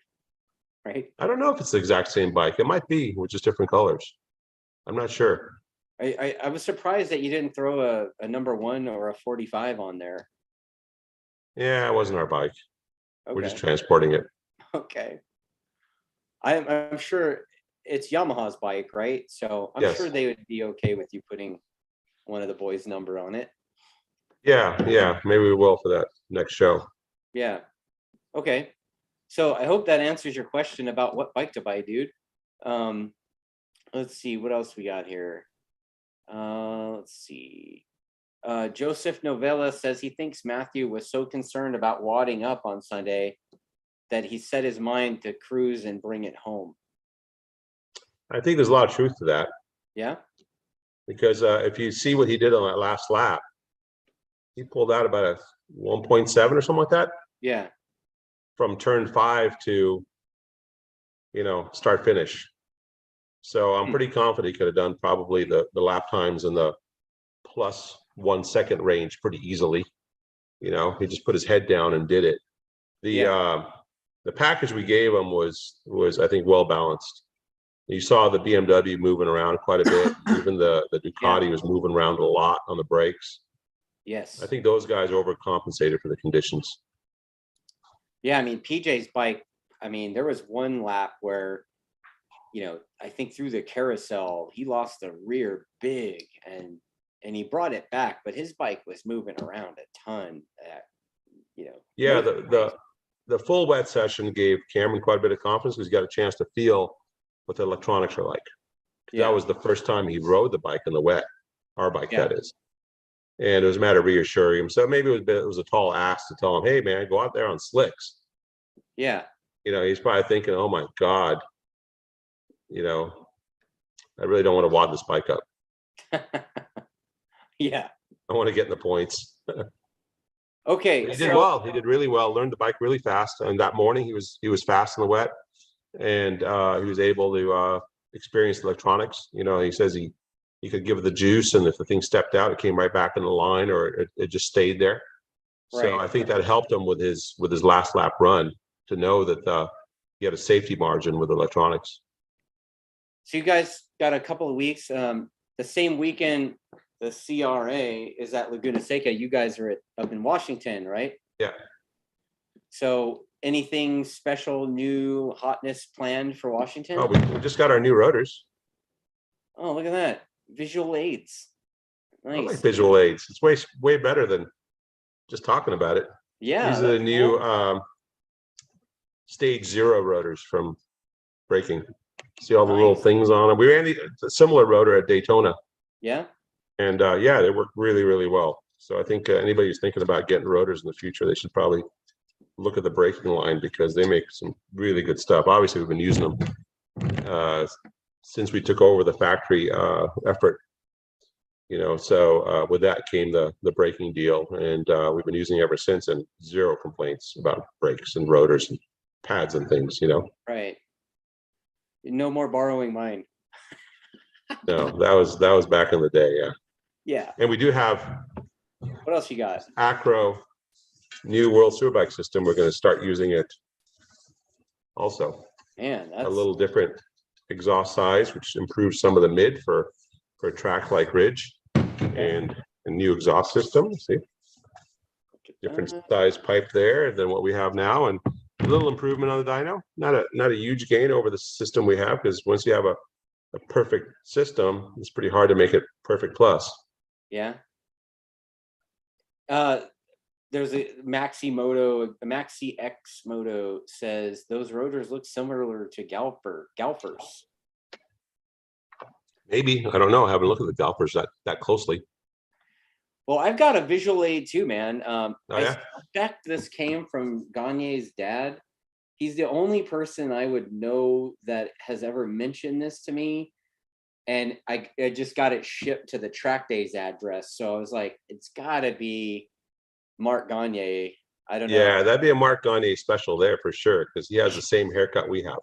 right? I don't know if it's the exact same bike. It might be with just different colors. I'm not sure. I was surprised that you didn't throw a number 1 or a 45 on there. Yeah, it wasn't our bike. We're just Okay. transporting it. Okay. I'm sure it's Yamaha's bike, right? So I'm Yes. sure they would be okay with you putting one of the boys' number on it. Yeah, yeah. Maybe we will for that next show. Yeah. Okay. So I hope that answers your question about what bike to buy, dude. Let's see what else we got here. Let's see. Joseph Novella says he thinks Matthew was so concerned about wadding up on Sunday that he set his mind to cruise and bring it home. I think there's a lot of truth to that, Yeah. because if you see what he did on that last lap, he pulled out about a 1.7 or something like that Yeah. from turn 5 to, you know, start finish. So I'm pretty confident he could have done probably the lap times in the plus 1 second range pretty easily. You know, he just put his head down and did it. The package we gave him was I think well balanced. You saw the BMW moving around quite a bit. Even the Ducati was moving around a lot on the brakes. Yes. I think those guys overcompensated for the conditions. Yeah, I mean, PJ's bike, I mean, there was one lap where, you know, I think through the carousel, he lost the rear big and he brought it back, but his bike was moving around a ton. You know. Yeah, the full wet session gave Cameron quite a bit of confidence because he got a chance to feel what the electronics are like. Yeah. That was the first time he rode the bike in the wet, our bike, that is. And it was a matter of reassuring him. So maybe it was a tall ask to tell him, hey, man, go out there on slicks. Yeah. You know, he's probably thinking, oh, my God, you know, I really don't want to wad this bike up. Yeah. I want to get in the points. Okay. He did well. He did really well. Learned the bike really fast. And that morning he was fast in the wet, and he was able to experience the electronics. You know, he says he could give it the juice, and if the thing stepped out, it came right back in the line, or it just stayed there. So I think that helped him with his last lap run to know that he had a safety margin with electronics. So you guys got a couple of weeks. The same weekend the CRA is at Laguna Seca. You guys are up in Washington, right? Yeah. So anything special, new hotness planned for Washington? Oh, we just got our new rotors. Oh, look at that. Visual aids. Nice. I like visual aids. It's way better than just talking about it. Yeah. These are the new stage 0 rotors from braking. See all the little things on them. We ran a similar rotor at Daytona. Yeah. And yeah, they work really, really well. So I think anybody who's thinking about getting rotors in the future, they should probably look at the braking line because they make some really good stuff. Obviously, we've been using them since we took over the factory effort. You know, so with that came the braking deal, and we've been using it ever since, and zero complaints about brakes and rotors and pads and things. You know. Right. No more borrowing mine. No, that was back in the day. Yeah. Yeah. And we do have. What else you got? Acro new World Superbike system. We're going to start using it also. Man, that's a little different exhaust size, which improves some of the mid for a track like Ridge, and a new exhaust system. See, different size pipe there than what we have now, and a little improvement on the dyno. Not a huge gain over the system we have, because once you have a perfect system, it's pretty hard to make it perfect plus. Yeah. There's a Maxi X Moto says those rotors look similar to Galpers. Maybe, I don't know. I haven't looked at the Galpers that closely. Well, I've got a visual aid too, man. I suspect this came from Gagne's dad. He's the only person I would know that has ever mentioned this to me. And I just got it shipped to the TrackDaz address. So I was like, it's gotta be Mark Gagne. I don't know. Yeah, that'd be a Mark Gagne special there for sure, because he has the same haircut we have.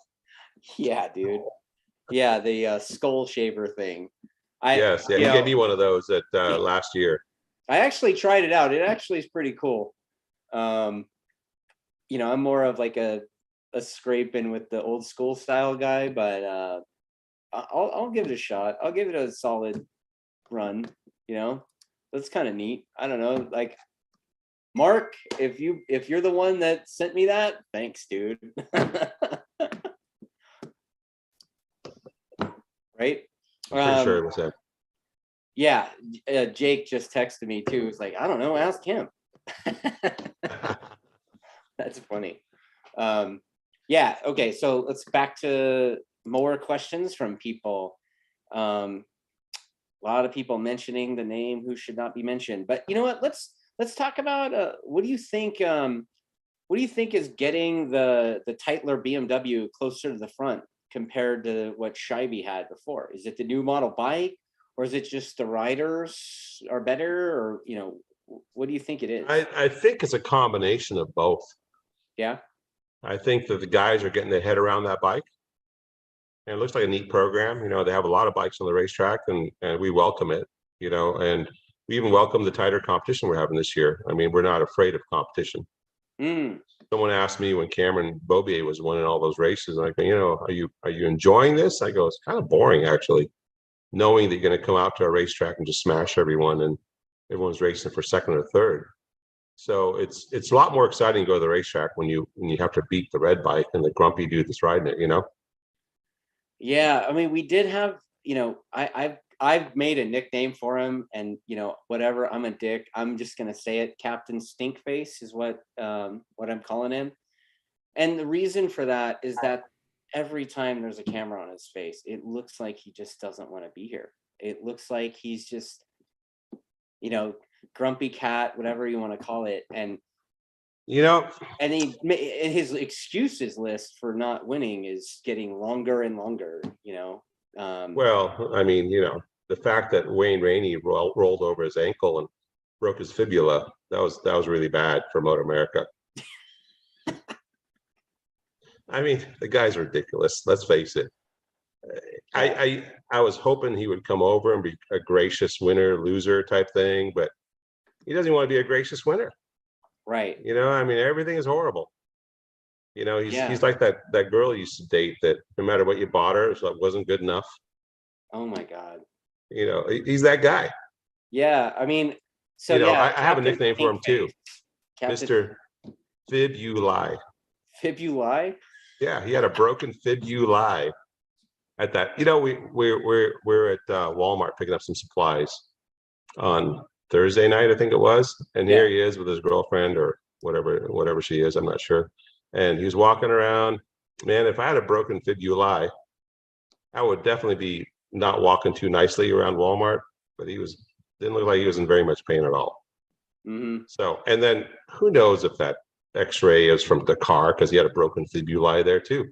Yeah, dude. Yeah, the skull shaver thing. Yes, yeah, he gave me one of those at last year. I actually tried it out. It actually is pretty cool. I'm more of like a scraping with the old school style guy, but I'll give it a shot. I'll give it a solid run. That's kind of neat. I don't know, like Mark, if you're the one that sent me that, thanks, dude. Right? Pretty sure it was him. Yeah, Jake just texted me too. It's like, I don't know, ask him. That's funny. Yeah, okay, so let's back to more questions from people. A lot of people mentioning the name who should not be mentioned, but you know what? Let's talk about what do you think? What do you think is getting the Titler BMW closer to the front compared to what Scheibe had before? Is it the new model bike, or is it just the riders are better, or what do you think it is? I think it's a combination of both. Yeah. I think that the guys are getting their head around that bike. And it looks like a neat program. They have a lot of bikes on the racetrack, and we welcome it, and we even welcome the tighter competition we're having this year. I mean, we're not afraid of competition. Someone asked me when Cameron Bobier was winning all those races, like, are you enjoying this? I go, it's kind of boring, actually, knowing that you're going to come out to a racetrack and just smash everyone, and everyone's racing for second or third. So it's a lot more exciting to go to the racetrack when you have to beat the red bike and the grumpy dude that's riding it. Yeah, I mean, we did have, I've made a nickname for him, and whatever, I'm a dick. I'm just gonna say it. Captain Stinkface is what I'm calling him. And the reason for that is that every time there's a camera on his face, it looks like he just doesn't want to be here. It looks like he's just, grumpy cat, whatever you want to call it. And and his excuses list for not winning is getting longer and longer. Well, I mean, the fact that Wayne Rainey rolled over his ankle and broke his fibula, that was really bad for Moto America. I mean, the guy's ridiculous. Let's face it. I was hoping he would come over and be a gracious winner loser type thing, but he doesn't want to be a gracious winner. Right. I mean, everything is horrible. He's like that girl he used to date that no matter what you bought her, it wasn't good enough. Oh my God. He's that guy. Yeah, I mean, so I have a nickname for him too, Mr. Fibuli. Fibuli? Yeah, he had a broken fibuli at that. We're at Walmart picking up some supplies on Thursday night, I think it was, and here he is with his girlfriend or whatever she is, I'm not sure. And he was walking around. Man, if I had a broken fibuli, I would definitely be not walking too nicely around Walmart. But didn't look like he was in very much pain at all. Mm-hmm. So, and then who knows if that X-ray is from the car because he had a broken fibuli there too.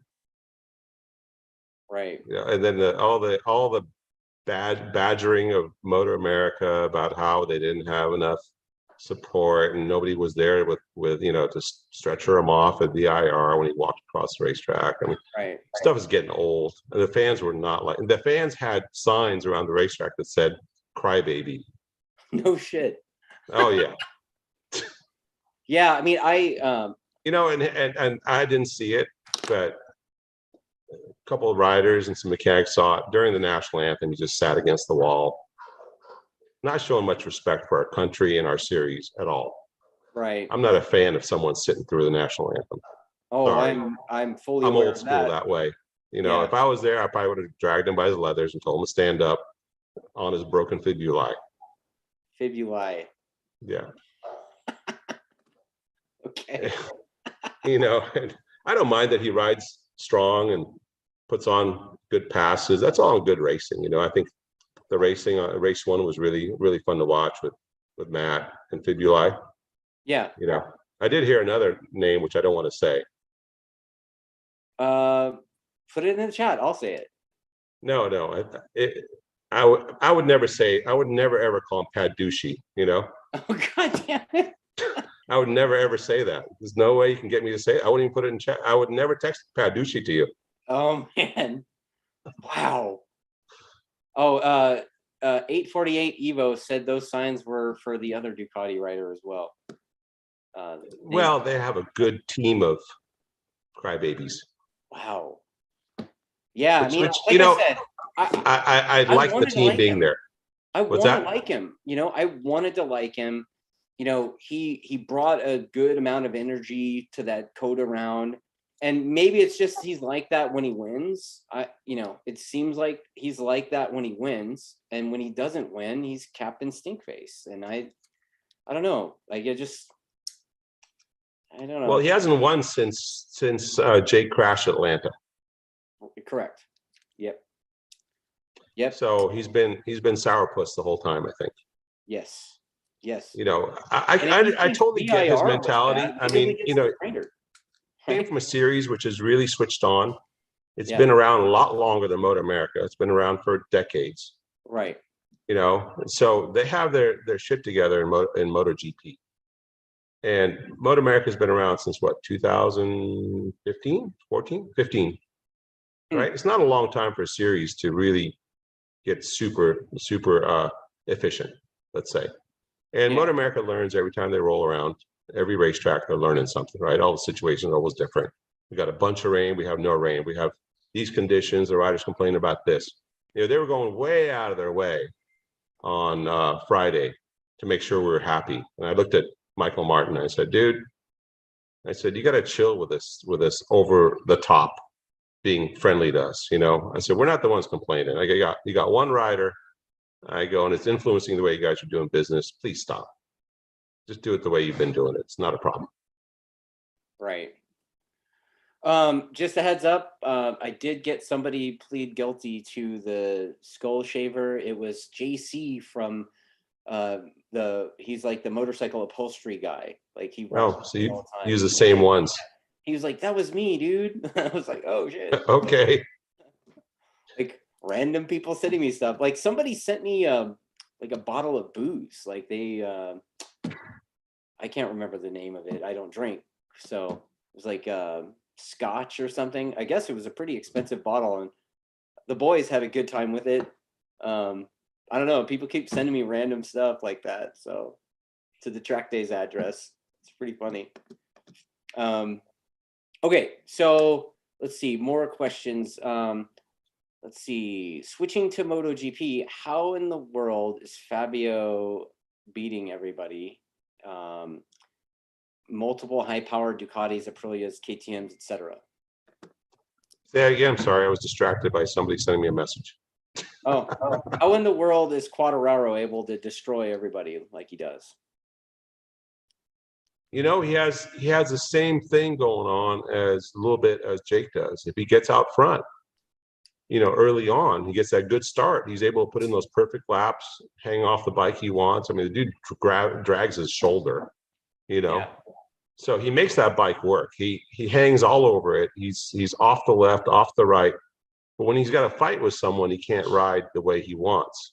Right. And then all the bad badgering of Motor America about how they didn't have enough support and nobody was there with to stretcher him off at the IR when he walked across the racetrack. I mean, stuff is getting old. And the fans were not like. The fans had signs around the racetrack that said "Crybaby." No shit. Oh yeah. Yeah, I mean, and I didn't see it, but a couple of riders and some mechanics saw it during the national anthem. He just sat against the wall, not showing much respect for our country and our series at all. Right. I'm not a fan of someone sitting through the national anthem. Oh, sorry. I'm fully aware old school that way. If I was there, I probably would have dragged him by his leathers and told him to stand up on his broken fibuli. Fibuli. Yeah. Okay. And I don't mind that he rides strong and puts on good passes. That's all good racing. I think the racing on race one was really, really fun to watch with Matt and Fibuli. Yeah. I did hear another name, which I don't want to say. Put it in the chat. I'll say it. No. I would never say. I would never ever call him Paducci. Oh God damn it! I would never ever say that. There's no way you can get me to say it. I wouldn't even put it in chat. I would never text Paducci to you. Oh man. Wow. Oh, 848 Evo said those signs were for the other Ducati rider as well. Well, they have a good team of crybabies. Wow. Yeah, I mean, Which like I said, I I like the wanted to team like being him. there. I What's want to that? like him. I wanted to like him. He brought a good amount of energy to that Coda round. And maybe it's just he's like that when he wins. It seems like he's like that when he wins, and when he doesn't win, he's Captain Stinkface. And I don't know. Like I don't know. Well, he hasn't won since Jake crashed Atlanta. Correct. Yep. So he's been sourpuss the whole time, I think. Yes. I totally get his mentality. I mean, came from a series which is really switched on. It's been around a lot longer than Moto America. It's been around for decades. Right. So they have their shit together in MotoGP. And Moto America has been around since what, 2015, 14, 15, right? It's not a long time for a series to really get super efficient, let's say. And Moto America learns every time they roll around. Every racetrack, they're learning something, right? All the situations are always different. We got a bunch of rain. We have no rain. We have these conditions. The riders complain about this. They were going way out of their way on Friday to make sure we were happy. And I looked at Michael Martin. I said, dude, you got to chill with this over the top being friendly to us. I said, we're not the ones complaining. You got one rider. I go, and it's influencing the way you guys are doing business. Please stop. Just do it the way you've been doing it. It's not a problem. Right. Just a heads up, I did get somebody plead guilty to the skull shaver. It was JC from he's like the motorcycle upholstery guy. Like he so you use the same ones. He was like, that was me, dude. I was like, oh shit. Okay. Like random people sending me stuff. Like somebody sent me like a bottle of booze. Like they I can't remember the name of it. I don't drink. So it was like scotch or something. I guess it was a pretty expensive bottle, and the boys had a good time with it. I don't know. People keep sending me random stuff like that. So to the TrackDaz address, it's pretty funny. Okay, so let's see more questions. Let's see. Switching to MotoGP, how in the world is Fabio beating everybody? Multiple high-powered Ducatis, Aprilias, KTMs, etc. Yeah, again, I'm sorry. I was distracted by somebody sending me a message. Oh, how in the world is Quartararo able to destroy everybody like he does? He has the same thing going on as a little bit as Jake does. If he gets out front, early on, he gets that good start. He's able to put in those perfect laps, hang off the bike he wants. I mean, the dude drags his shoulder, So he makes that bike work. He hangs all over it. He's off the left, off the right. But when he's got to fight with someone, he can't ride the way he wants.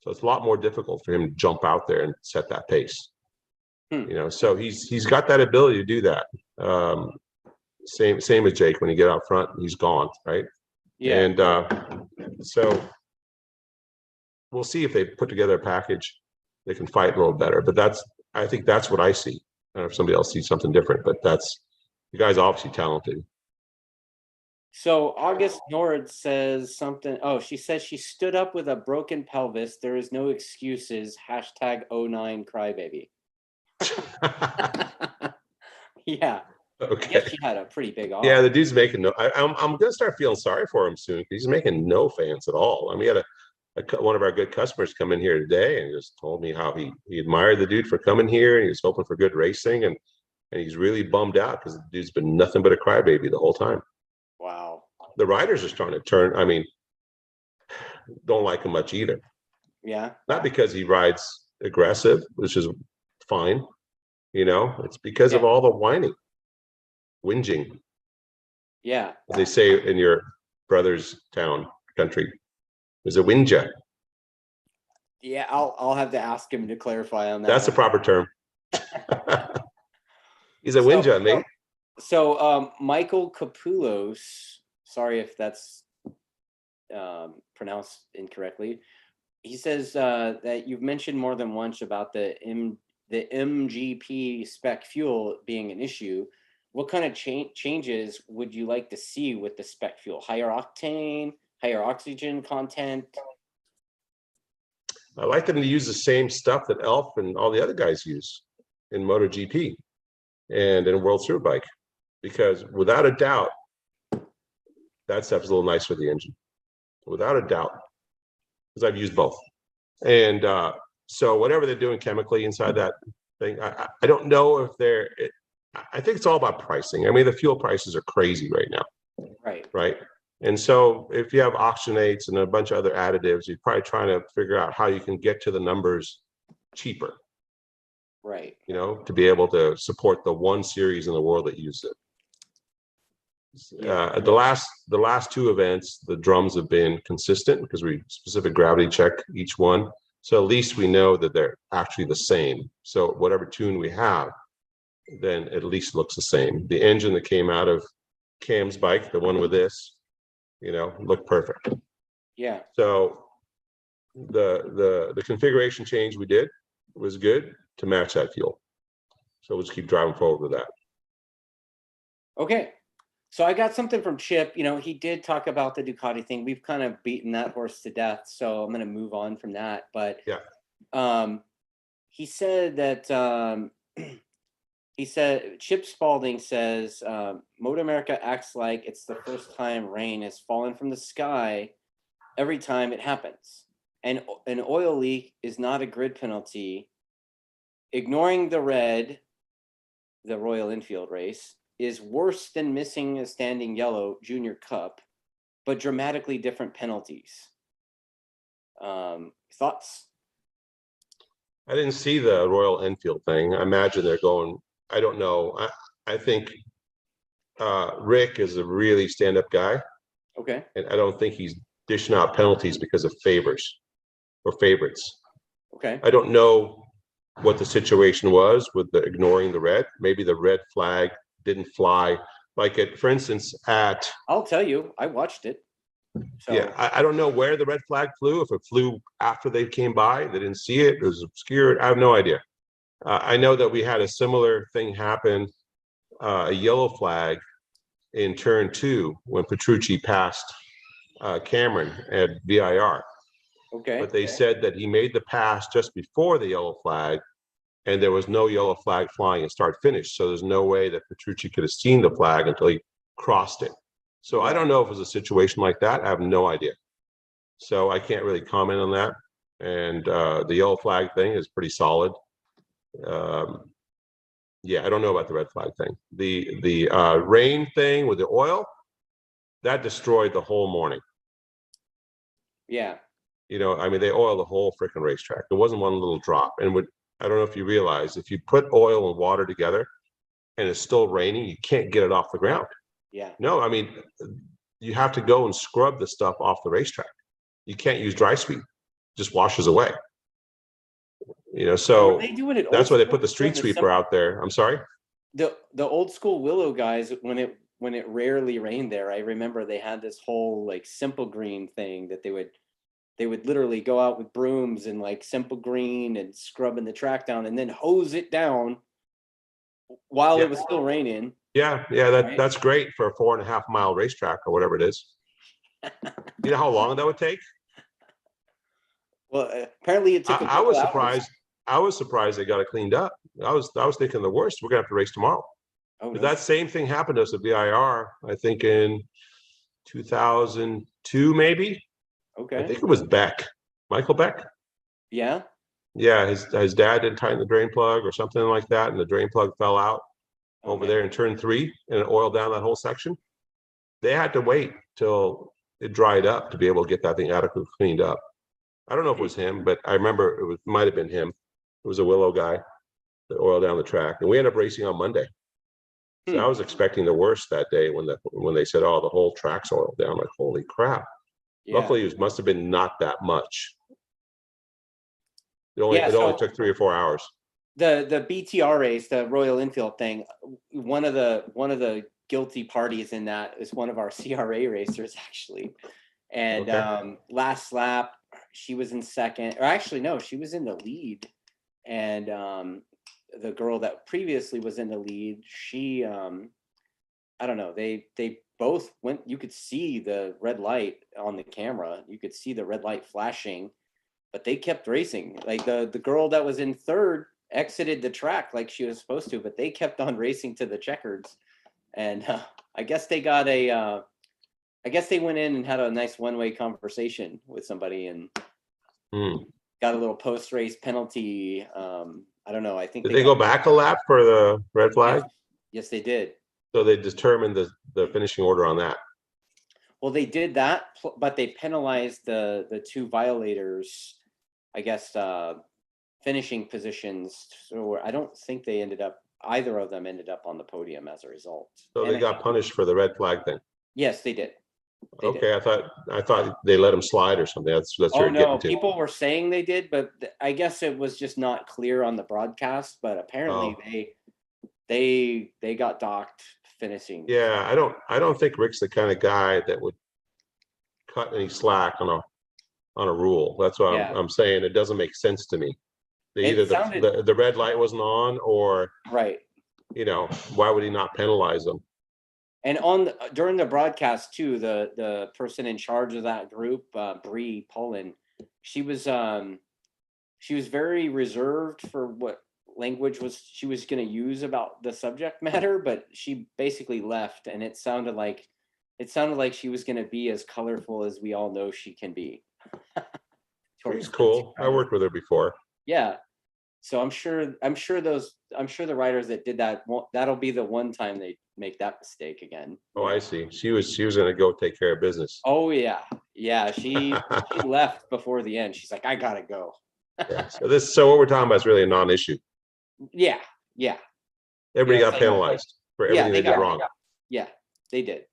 So it's a lot more difficult for him to jump out there and set that pace. So he's got that ability to do that. Same as Jake. When you get out front, he's gone, right? Yeah. And so we'll see if they put together a package they can fight a little better. But I think that's what I see. I don't know if somebody else sees something different, but the guy's obviously talented. So August Nord says something. Oh, she says she stood up with a broken pelvis. There is no excuses. #09 crybaby. Yeah. Okay. I guess she had a pretty big arm. Yeah, the dude's making no. I'm gonna start feeling sorry for him soon because he's making no fans at all. I mean, he had one of our good customers come in here today and just told me how he admired the dude for coming here and he was hoping for good racing and he's really bummed out because the dude's been nothing but a crybaby the whole time. Wow. The riders are starting to turn. I mean, don't like him much either. Yeah. Not because he rides aggressive, which is fine. It's because of all the whinging. Yeah. As they say in your brother's country. There's a whinja. Yeah, I'll have to ask him to clarify on that. That's the proper term. He's a whinja, mate. So Michael Capullos, sorry if that's pronounced incorrectly. He says that you've mentioned more than once about the MGP spec fuel being an issue. What kind of changes would you like to see with the spec fuel? Higher octane, higher oxygen content? I like them to use the same stuff that Elf and all the other guys use in MotoGP and in World Superbike, because without a doubt, that stuff is a little nice for the engine, without a doubt, because I've used both. And so whatever they're doing chemically inside that thing, I don't know if I think it's all about pricing. I mean, the fuel prices are crazy right now. Right. And so if you have oxygenates and a bunch of other additives, you're probably trying to figure out how you can get to the numbers cheaper. Right. You know, to be able to support the one series in the world that uses it. The last two events, the drums have been consistent because we specific gravity check each one. So at least we know that they're actually the same. So whatever tune we have, then at least looks the same. The engine that came out of Cam's bike, the one with this, you know, looked perfect. Yeah. So the configuration change we did was good to match that fuel. So let's keep driving forward with that. Okay. So I got something from Chip. You know, he did talk about the Ducati thing. We've kind of beaten that horse to death, so I'm going to move on from that. But yeah, he said that Chip Spalding says Moto America acts like it's the first time rain has fallen from the sky every time it happens, and an oil leak is not a grid penalty. Ignoring the red, the Royal Enfield race, is worse than missing a standing yellow Junior Cup, but dramatically different penalties. Thoughts? I didn't see the Royal Enfield thing. I imagine they're going, I don't know. I think Rick is a really stand-up guy. Okay. And I don't think he's dishing out penalties because of favors or favorites. Okay. I don't know what the situation was with the ignoring the red. Maybe the red flag didn't fly. Like for instance, I'll tell you, I watched it. So. Yeah, I don't know where the red flag flew. If it flew after they came by, they didn't see it. It was obscured. I have no idea. I know that we had a similar thing happen, a yellow flag in turn 2 when Petrucci passed Cameron at VIR. Okay. But they said that he made the pass just before the yellow flag, and there was no yellow flag flying at start finish. So there's no way that Petrucci could have seen the flag until he crossed it. So I don't know if it was a situation like that. I have no idea. So I can't really comment on that. And the yellow flag thing is pretty solid. Yeah, I don't know about the red flag thing. The rain thing with the oil, that destroyed the whole morning. Yeah. You know, I mean, they oiled the whole freaking racetrack. There wasn't one little drop. And I don't know if you realize, if you put oil and water together and it's still raining, you can't get it off the ground. Yeah. No, I mean, you have to go and scrub the stuff off the racetrack. You can't use dry sweep; it just washes away. You know, so that's why they put the street sweeper out there. I'm sorry. The old school Willow guys, when it rarely rained there, I remember they had this whole like Simple Green thing that they would literally go out with brooms and like Simple Green and scrubbing the track down and then hose it down while it was still raining. Yeah, that's great for a 4.5 mile racetrack or whatever it is. You know how long that would take? Well, apparently it took. I was surprised. I was surprised they got it cleaned up. I was thinking the worst. We're gonna have to race tomorrow. Oh, no. That same thing happened to us at VIR. I think in 2002, maybe. Okay. I think it was Beck, Michael Beck. Yeah. Yeah, his dad didn't tighten the drain plug or something like that, and the drain plug fell out over there in turn 3, and it oiled down that whole section. They had to wait till it dried up to be able to get that thing adequately cleaned up. I don't know if it was him, but I remember it might have been him. It was a Willow guy that oiled down the track, and we ended up racing on Monday. So I was expecting the worst that day when they said, "Oh, the whole track's oiled down." Like, holy crap! Yeah. Luckily, it must have been not that much. It only took 3 or 4 hours. The BTR race, the Royal Enfield thing, one of the guilty parties in that is one of our CRA racers, actually. And Okay. last lap, she was in second, or actually, no, she was in the lead. And the girl that previously was in the lead, she, I don't know, they both went, you could see the red light on the camera. You could see the red light flashing, but they kept racing. Like the girl that was in third exited the track like she was supposed to, but they kept on racing to the checkers. And I guess they got I guess they went in and had a nice one-way conversation with somebody and got a little post-race penalty. I don't know. I think Did they they go got, back a lap for the red flag? yes, they did. So they determined the finishing order on that. Well, they did that, but they penalized the two violators, I guess, finishing positions. So I don't think they either of them ended up on the podium as a result. So they got punished for the red flag thing. Yes, they did. Okay, I thought they let him slide or something. That's Oh where you're no, getting to. people were saying they did, but I guess it was just not clear on the broadcast. But apparently they got docked finishing. Yeah, I don't think Rick's the kind of guy that would cut any slack on a rule. That's why I'm saying it doesn't make sense to me. Either the red light wasn't on, or right. Why would he not penalize them? And during the broadcast too, the person in charge of that group, Bree Pullen, she was very reserved for what language she was going to use about the subject matter, but she basically left, and it sounded like she was going to be as colorful as we all know she can be. She's cool. I worked with her before. Yeah. So I'm sure the writers that did that, that'll be the one time they make that mistake again. Oh, I see. She was going to go take care of business. Oh yeah. She left before the end. She's like, I gotta go. Yeah. So what we're talking about is really a non-issue. Yeah. Everybody got penalized for everything they did wrong. Yeah, they did.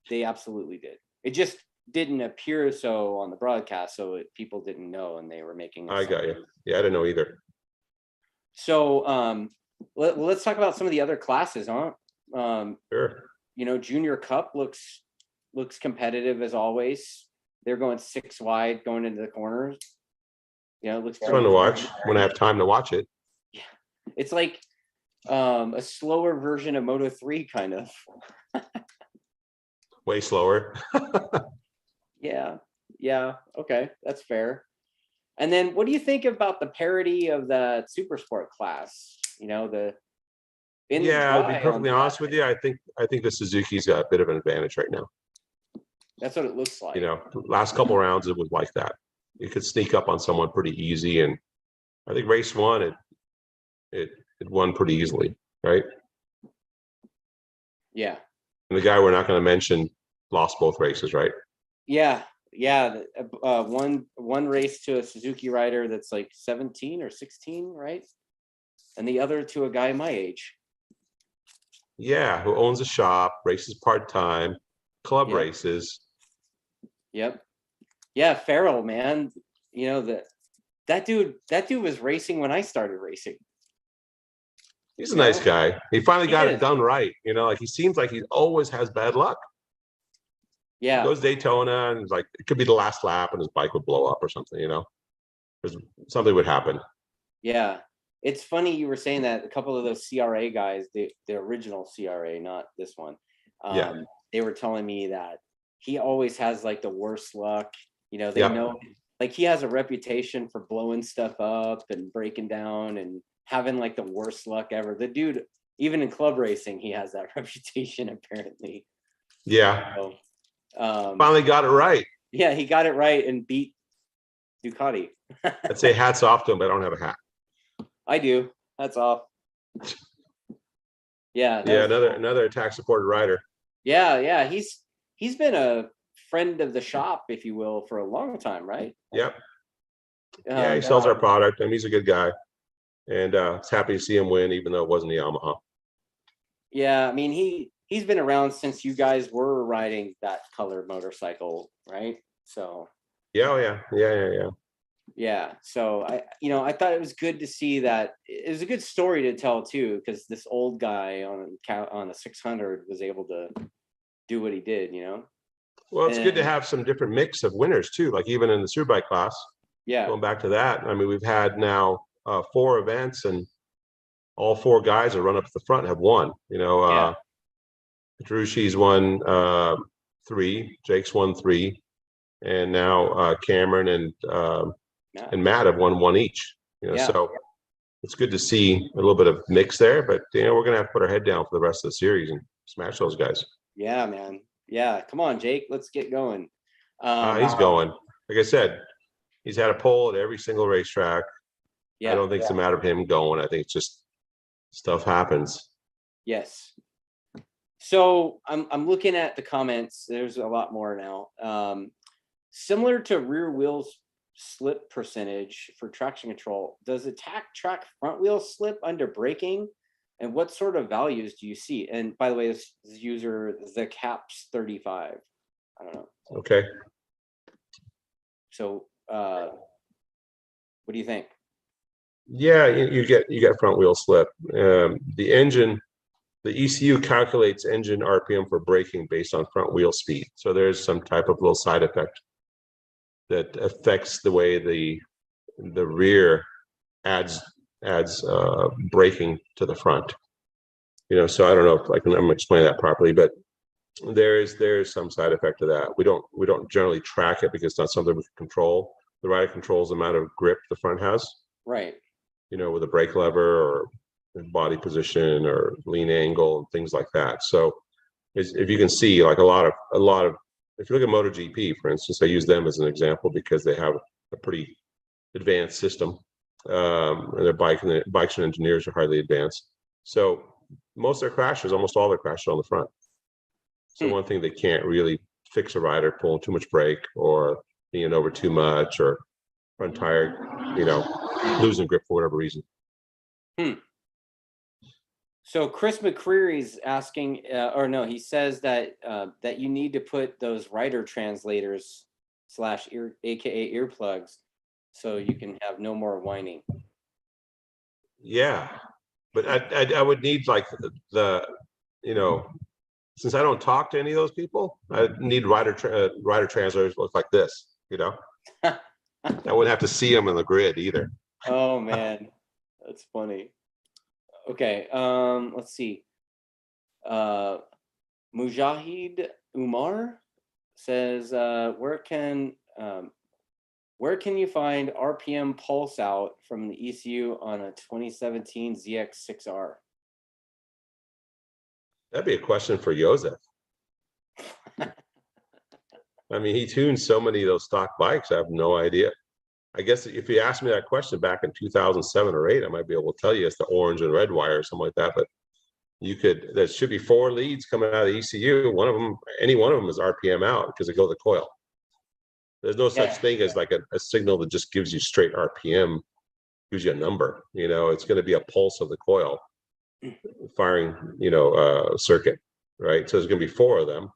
They absolutely did. It just didn't appear so on the broadcast, so people didn't know, and they were making. I got you. Yeah, I didn't know either. So let's talk about some of the other classes, huh? Sure. Junior Cup looks competitive as always. They're going 6 wide, going into the corners. It looks fun to watch when I have time to watch it. Yeah, it's like a slower version of Moto3, kind of. Way slower. Yeah. Okay, that's fair. And then, what do you think about the parity of the super sport class? I'll be perfectly honest with you. I think the Suzuki's got a bit of an advantage right now. That's what it looks like. Last couple rounds it was like that. You could sneak up on someone pretty easy, and I think race 1 it won pretty easily, right? Yeah. And the guy we're not going to mention lost both races, right? Yeah. One race to a Suzuki rider that's like 17 or 16, right? And the other to a guy my age. Yeah, who owns a shop, races part-time, club races. Yep. Yeah, Farrell, man. That dude was racing when I started racing. He's a nice guy. He finally got it done right. He seems like he always has bad luck. Yeah. He goes Daytona and it could be the last lap and his bike would blow up or something, something would happen. Yeah. It's funny you were saying that. A couple of those CRA guys, the original CRA, not this one. They were telling me that he always has like the worst luck. They know, like, he has a reputation for blowing stuff up and breaking down and having like the worst luck ever. The dude, even in club racing, he has that reputation apparently. Yeah. So, finally got it right. Yeah, he got it right and beat Ducati. I'd say hats off to him, but I don't have a hat. I do. Hats off. Yeah. Another Attack supported rider. Yeah. He's been a friend of the shop, if you will, for a long time, right? Yep. He sells our product. He's a good guy, and it's happy to see him win, even though it wasn't the Yamaha. Yeah, he's been around since you guys were riding that colored motorcycle, right? So. Yeah. Yeah. So I thought it was good to see that. It was a good story to tell too, because this old guy on a 600 was able to do what he did. Well, it's good to have some different mix of winners too, like even in the Superbike class. Yeah. Going back to that, I mean, we've had now 4 events, and all 4 guys that run up at the front have won. You know, Yeah. Petrucci's won 3, Jake's won 3, and now Cameron and Matt have won 1 each. You know, Yeah. so it's good to see a little bit of mix there. But you know, we're gonna have to put our head down for the rest of the series and smash those guys. Yeah, man. Yeah, come on, Jake. Let's get going. He's going. Like I said, he's had a pole at every single racetrack. Yeah. I don't think it's a matter of him going. I think it's just stuff happens. Yes. So I'm looking at the comments. There's a lot more now. Similar to rear wheels slip percentage for traction control, does Attack track front wheel slip under braking? And what sort of values do you see? And by the way, this user, the caps 35. I don't know. Okay. So what do you think? Yeah, you get front wheel slip. The engine, the ECU calculates engine RPM for braking based on front wheel speed. So there's some type of little side effect that affects the way the rear adds braking to the front. You know, so I don't know if I'm gonna explain that properly, but there is some side effect to that. We don't generally track it because it's not something we can control. The rider controls the amount of grip the front has. Right. You know, with a brake lever or body position or lean angle and things like that. So if you can see, like a lot of if you look at MotoGP, for instance, I use them as an example because they have a pretty advanced system. And their bikes and engineers are highly advanced. So most of their crashes, almost all their crashes, are on the front. So one thing they can't really fix a rider pulling too much brake or being over too much or front tire, you know, losing grip for whatever reason. So Chris McCreary's asking, or no, he says that that you need to put those rider translators / ear, aka earplugs, so you can have no more whining. Yeah, but I would need like the you know, since I don't talk to any of those people, I need rider translators look like this. You know, I wouldn't have to see them in the grid either. Oh man, that's funny. Okay, let's see. Mujahid Umar says, where can you find RPM pulse out from the ECU on a 2017 ZX6R? That'd be a question for Josef. I mean, he tunes so many of those stock bikes. I have no idea. I guess if you asked me that question back in 2007 or 8, I might be able to tell you it's the orange and red wire or something like that. But there should be 4 leads coming out of the ECU. One of them, any one of them is RPM out because they go to the coil. There's no such thing as like a signal that just gives you straight RPM, gives you a number. You know, it's going to be a pulse of the coil firing, you know, circuit, right? So there's going to be 4 of them.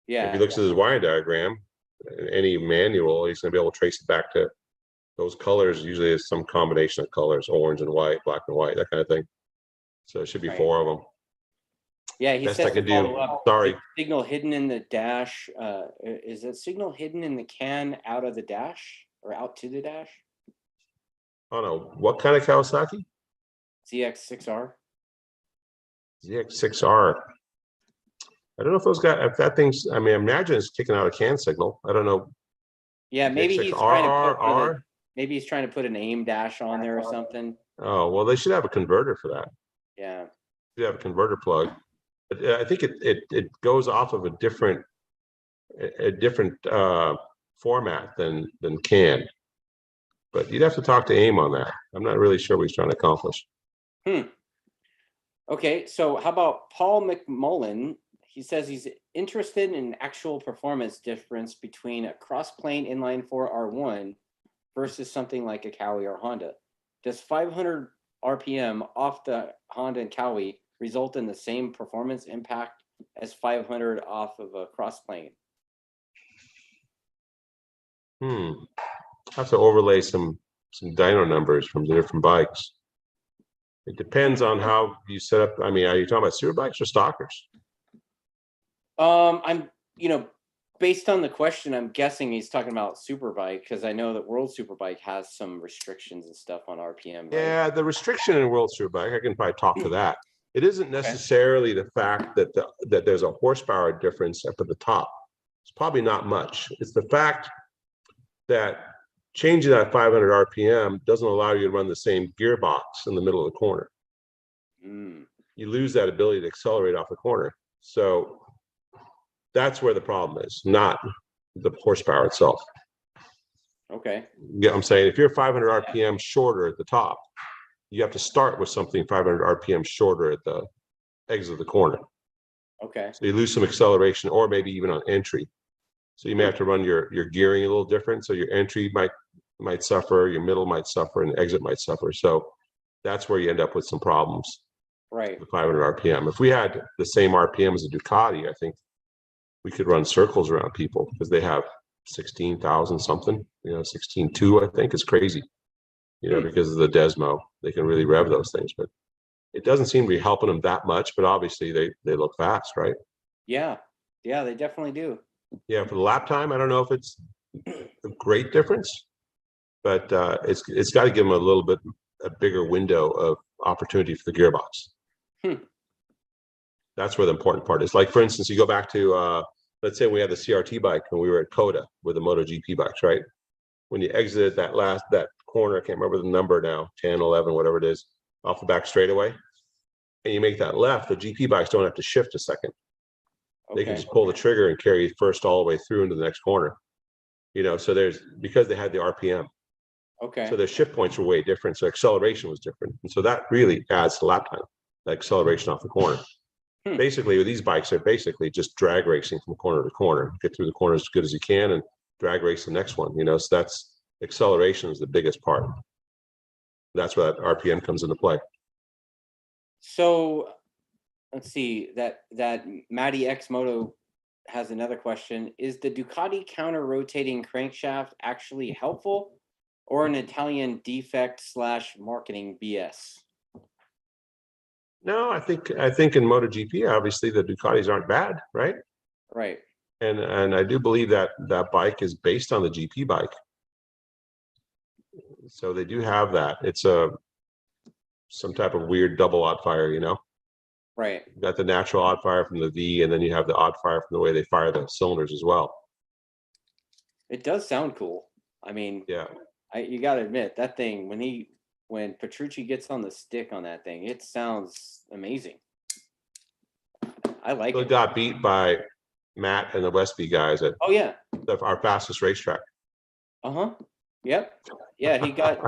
Yeah. If he looks at his wiring diagram, any manual, he's going to be able to trace it back to those colors. Usually is some combination of colors, orange and white, black and white, that kind of thing. So it should be 4 of them. Yeah, he says I can do. Sorry. Signal hidden in the dash. Is that signal hidden in the can out of the dash or out to the dash? Oh no, what kind of Kawasaki? ZX6R. ZX6R. I don't know if those guys, if that thing's, I mean, I imagine it's kicking out a can signal. I don't know. Yeah, maybe he's trying to put an aim dash on there or something. Oh, well, they should have a converter for that. Yeah. They have a converter plug. But I think it goes off of a different format than CAN. But you'd have to talk to AIM on that. I'm not really sure what he's trying to accomplish. Okay, so how about Paul McMullen? He says he's interested in actual performance difference between a cross-plane inline 4 R1 versus something like a Cowie or Honda. Does 500 RPM off the Honda and Cowie result in the same performance impact as 500 off of a cross-plane? I have to overlay some dyno numbers from the different bikes. It depends on how you set up. I mean, are you talking about Superbikes or stockers? I'm, based on the question, I'm guessing he's talking about Superbike, because I know that World Superbike has some restrictions and stuff on RPM, right? Yeah, the restriction in World Superbike, I can probably talk to that. It isn't necessarily the fact that that there's a horsepower difference up at the top. It's probably not much. It's the fact that changing that 500 RPM doesn't allow you to run the same gearbox in the middle of the corner. You lose that ability to accelerate off the corner. So that's where the problem is, not the horsepower itself. Okay. Yeah, I'm saying if you're 500 RPM shorter at the top, you have to start with something 500 RPM shorter at the exit of the corner. Okay. So you lose some acceleration, or maybe even on entry. So you may have to run your gearing a little different. So your entry might suffer, your middle might suffer, and the exit might suffer. So that's where you end up with some problems. Right. With 500 RPM. If we had the same RPM as a Ducati, I think we could run circles around people, because they have 16,000 something, 16.2, I think. It's crazy, because of the Desmo. They can really rev those things, but it doesn't seem to be helping them that much. But obviously they look fast, right? Yeah, they definitely do. Yeah, for the lap time, I don't know if it's a great difference, but it's got to give them a bigger window of opportunity for the gearbox. That's where the important part is. Like, for instance, you go back to let's say we had the CRT bike when we were at Coda with the MotoGP bikes, right? When you exited that corner, I can't remember the number now, 10, 11, whatever it is, off the back straightaway, and you make that left, the GP bikes don't have to shift a second. They can just pull the trigger and carry first all the way through into the next corner. So because they had the RPM. Okay. So their shift points were way different. So acceleration was different. And so that really adds to lap time, the acceleration off the corner. Basically, with these bikes, they're basically just drag racing from corner to corner. Get through the corner as good as you can and drag race the next one. So that's acceleration is the biggest part. That's where that RPM comes into play. So let's see, that Matty X Moto has another question. Is the Ducati counter rotating crankshaft actually helpful, or an Italian defect / marketing BS? No, I think in MotoGP, obviously the Ducatis aren't bad, right? Right. And I do believe that bike is based on the GP bike. So they do have that. It's some type of weird double odd fire, Right. You got the natural odd fire from the V, and then you have the odd fire from the way they fire the cylinders as well. It does sound cool. I mean, yeah, you got to admit that thing, when Petrucci gets on the stick on that thing, it sounds amazing. I like it. Got beat by Matt and the Westby guys at our fastest racetrack. Yep. Yeah, he got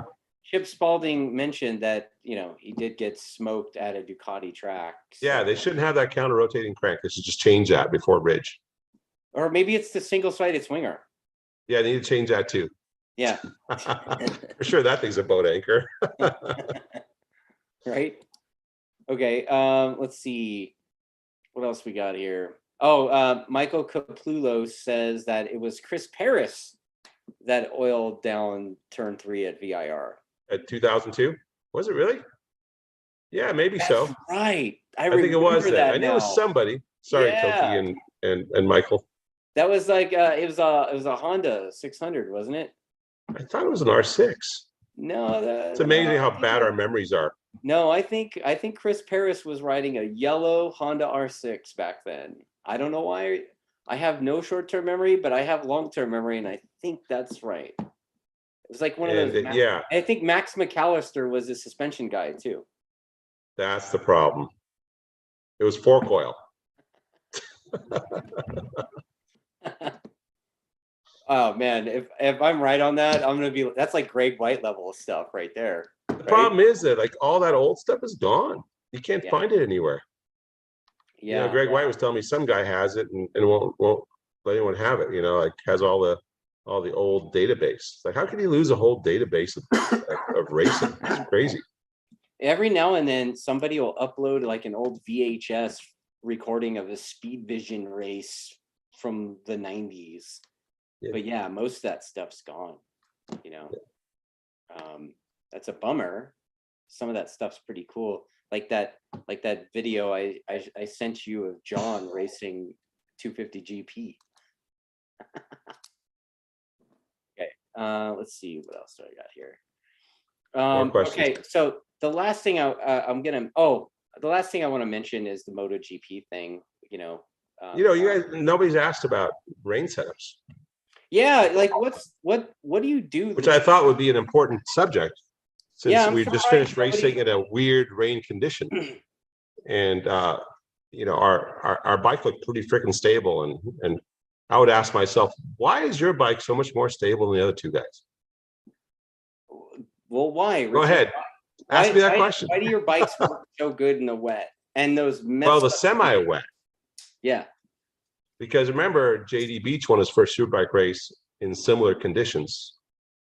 Chip Spalding mentioned that he did get smoked at a Ducati track. So. Yeah, they shouldn't have that counter rotating crank. They should just change that before Ridge. Or maybe it's the single-sided swing arm. Yeah, they need to change that too. Yeah. For sure, that thing's a boat anchor. Right. Okay. Let's see. What else we got here? Michael Caplulo says that it was Chris Paris that oiled down turn 3 at VIR. At 2002? Was it really? Yeah, maybe. That's so. Right. I think it was that. I knew it was somebody. Sorry, Toki and Michael. That was like it was a Honda 600, wasn't it? I thought it was an R6. No, it's amazing how bad our memories are. No, I think Chris Paris was riding a yellow Honda R6 back then. I don't know why. I have no short-term memory, but I have long-term memory, and I think that's right. It was like one of those. Yeah. I think Max McAllister was the suspension guy too. That's the problem. It was fork oil. Oh man, if I'm right on that, I'm gonna be. That's like Greg White level stuff right there. The problem is that like all that old stuff is gone. You can't find it anywhere. Yeah, Greg White was telling me some guy has it and won't let anyone have it. Like has all the old database. Like how could you lose a whole database of racing? It's crazy. Every now and then somebody will upload like an old VHS recording of a Speed Vision race from the 90s. Yeah. But yeah, most of that stuff's gone. That's a bummer. Some of that stuff's pretty cool. Like that video I sent you of John racing 250 GP. Okay. Let's see what else do I got here. More questions. Okay, so the last thing the last thing I want to mention is the MotoGP thing. You know, you guys, nobody's asked about rain setups. Yeah, like what do you do? Which I thought would be an important subject, since we just finished racing in a weird rain condition, and our bike looked pretty freaking stable, and I would ask myself, why is your bike so much more stable than the other two guys? Well, why? Go ahead. Ask me that question. Why do your bikes work so good in the wet and those? Well, the semi-wet. Yeah. Because remember, JD Beach won his first Superbike race in similar conditions.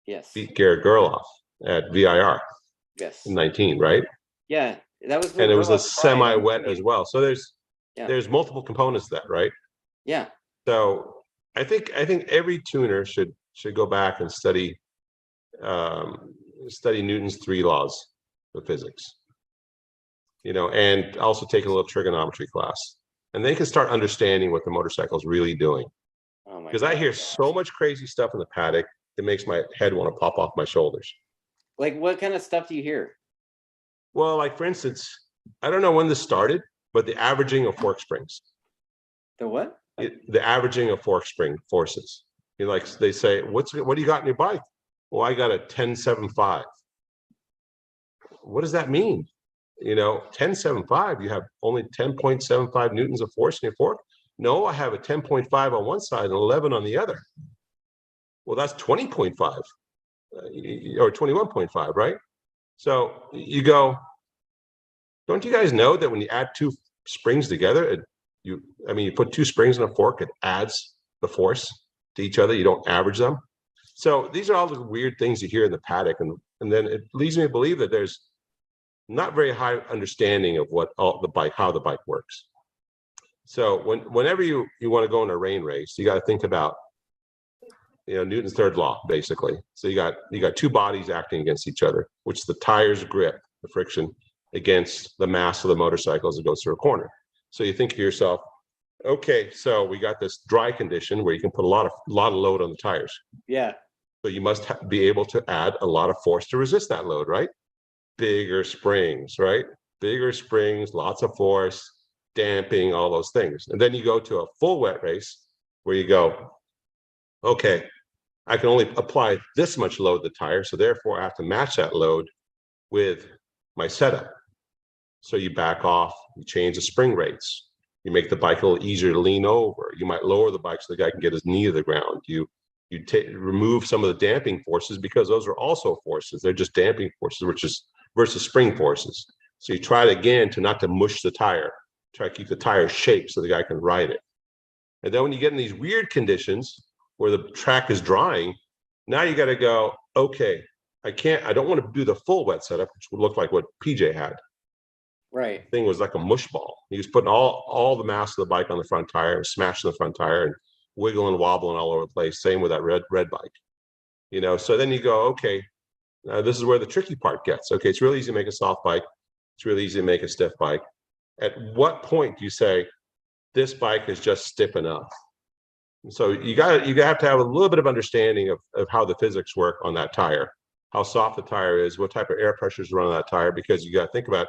Yes. Beat Garrett Gerloff at VIR. Yes. In 19, right? Yeah, that was. And it was a semi-wet as well. So there's multiple components to that, right? Yeah. So I think every tuner should go back and study Newton's 3 laws of physics, and also take a little trigonometry class, and they can start understanding what the motorcycle is really doing. Oh my! Because I hear so much crazy stuff in the paddock, it makes my head want to pop off my shoulders. Like, what kind of stuff do you hear? Well, like, for instance, I don't know when this started, but the averaging of fork springs. The what? The averaging of fork spring forces. They say, what do you got in your bike? Well, I got a 10.75. What does that mean? 10.75, you have only 10.75 newtons of force in your fork? No, I have a 10.5 on one side and 11 on the other. Well, that's 20.5 or 21.5, right? So you go, don't you guys know that when you add 2 springs together, you put 2 springs in a fork, it adds the force to each other. You don't average them. So these are all the weird things you hear in the paddock, and then it leads me to believe that there's not very high understanding of how the bike works. So whenever you want to go in a rain race, you got to think about Newton's 3rd law, basically. So you got 2 bodies acting against each other, which is the tire's grip, the friction, against the mass of the motorcycle as it goes through a corner. So you think to yourself, okay, so we got this dry condition where you can put a lot of load on the tires. Yeah. So you must be able to add a lot of force to resist that load, right? Bigger springs, right? Bigger springs, lots of force, damping, all those things. And then you go to a full wet race where you go, okay, I can only apply this much load to the tire, so therefore I have to match that load with my setup. So you back off, you change the spring rates, you make the bike a little easier to lean over. You might lower the bike so the guy can get his knee to the ground. You remove some of the damping forces, because those are also forces. They're just damping forces, versus spring forces. So you try it again not to mush the tire, try to keep the tire shaped so the guy can ride it. And then when you get in these weird conditions where the track is drying, now you got to go, okay, I don't want to do the full wet setup, which would look like what PJ had. Right. The thing was like a mush ball. He was putting all the mass of the bike on the front tire, smashing the front tire, and wiggling, wobbling all over the place. Same with that red bike. So then you go, okay, this is where the tricky part gets. Okay, it's really easy to make a soft bike. It's really easy to make a stiff bike. At what point do you say this bike is just stiff enough? So you have to have a little bit of understanding of how the physics work on that tire, how soft the tire is, what type of air pressures run on that tire, because you got to think about,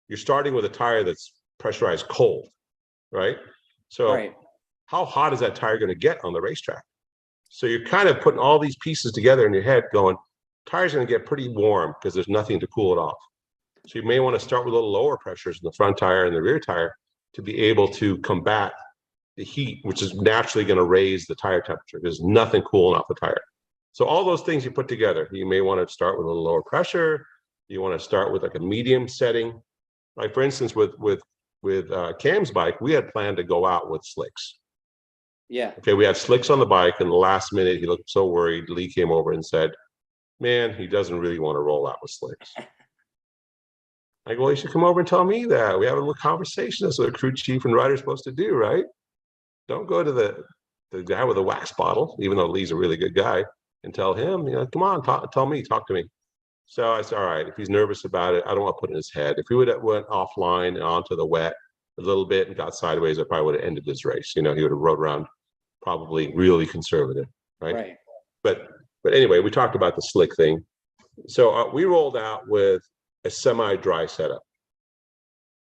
you're starting with a tire that's pressurized cold, right? So how hot is that tire going to get on the racetrack? So you're kind of putting all these pieces together in your head going, tire's going to get pretty warm because there's nothing to cool it off. So you may want to start with a little lower pressures in the front tire and the rear tire to be able to combat the heat, which is naturally going to raise the tire temperature. There's nothing cooling off the tire. So all those things you put together, you may want to start with a little lower pressure. You want to start with like a medium setting. Like for instance, with Cam's bike, we had planned to go out with slicks. Yeah. Okay, we had slicks on the bike, and the last minute he looked so worried. Lee came over and said, "Man, he doesn't really want to roll out with slicks." I go, "Well, you should come over and tell me that. We have a little conversation. That's what a crew chief and rider's supposed to do, right? Don't go to the guy with a wax bottle, even though Lee's a really good guy, and tell him, come on, talk to me." So I said, all right, if he's nervous about it, I don't want to put it in his head. If he would have went offline and onto the wet a little bit and got sideways, I probably would have ended this race. He would have rode around probably really conservative, right? Right. But anyway, we talked about the slick thing. So we rolled out with a semi-dry setup,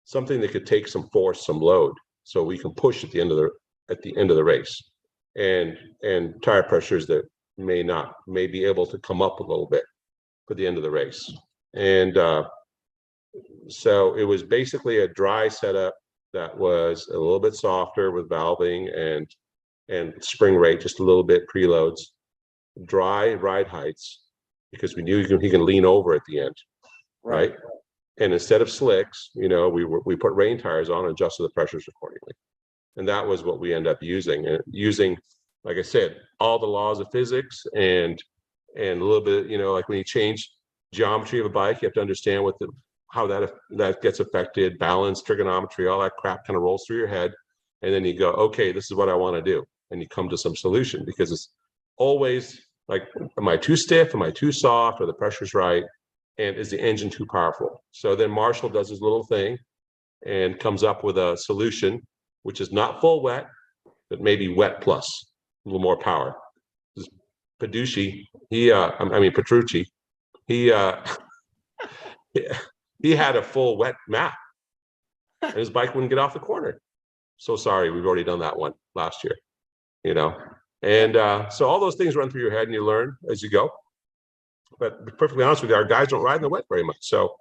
something that could take some force, some load, so we can push at the end of the race, and tire pressures that may be able to come up a little bit for the end of the race. And so it was basically a dry setup that was a little bit softer with valving and spring rate, just a little bit preloads, dry ride heights, because we knew he can lean over at the end, right? And instead of slicks, you know, we put rain tires on and adjusted the pressures accordingly. And that was what we end up using. And using, like I said, all the laws of physics and a little bit, you know, like when you change geometry of a bike, you have to understand how that gets affected, balance, trigonometry, all that crap kind of rolls through your head. And then you go, okay, this is what I want to do. And you come to some solution, because it's always like, am I too stiff? Am I too soft? Are the pressures right? And is the engine too powerful? So then Marshall does his little thing and comes up with a solution, which is not full wet, but maybe wet plus a little more power. Petrucci, Petrucci, he had a full wet mat, and his bike wouldn't get off the corner. So sorry, we've already done that one last year, you know. And so all those things run through your head, and you learn as you go. But to be perfectly honest with you, our guys don't ride in the wet very much. So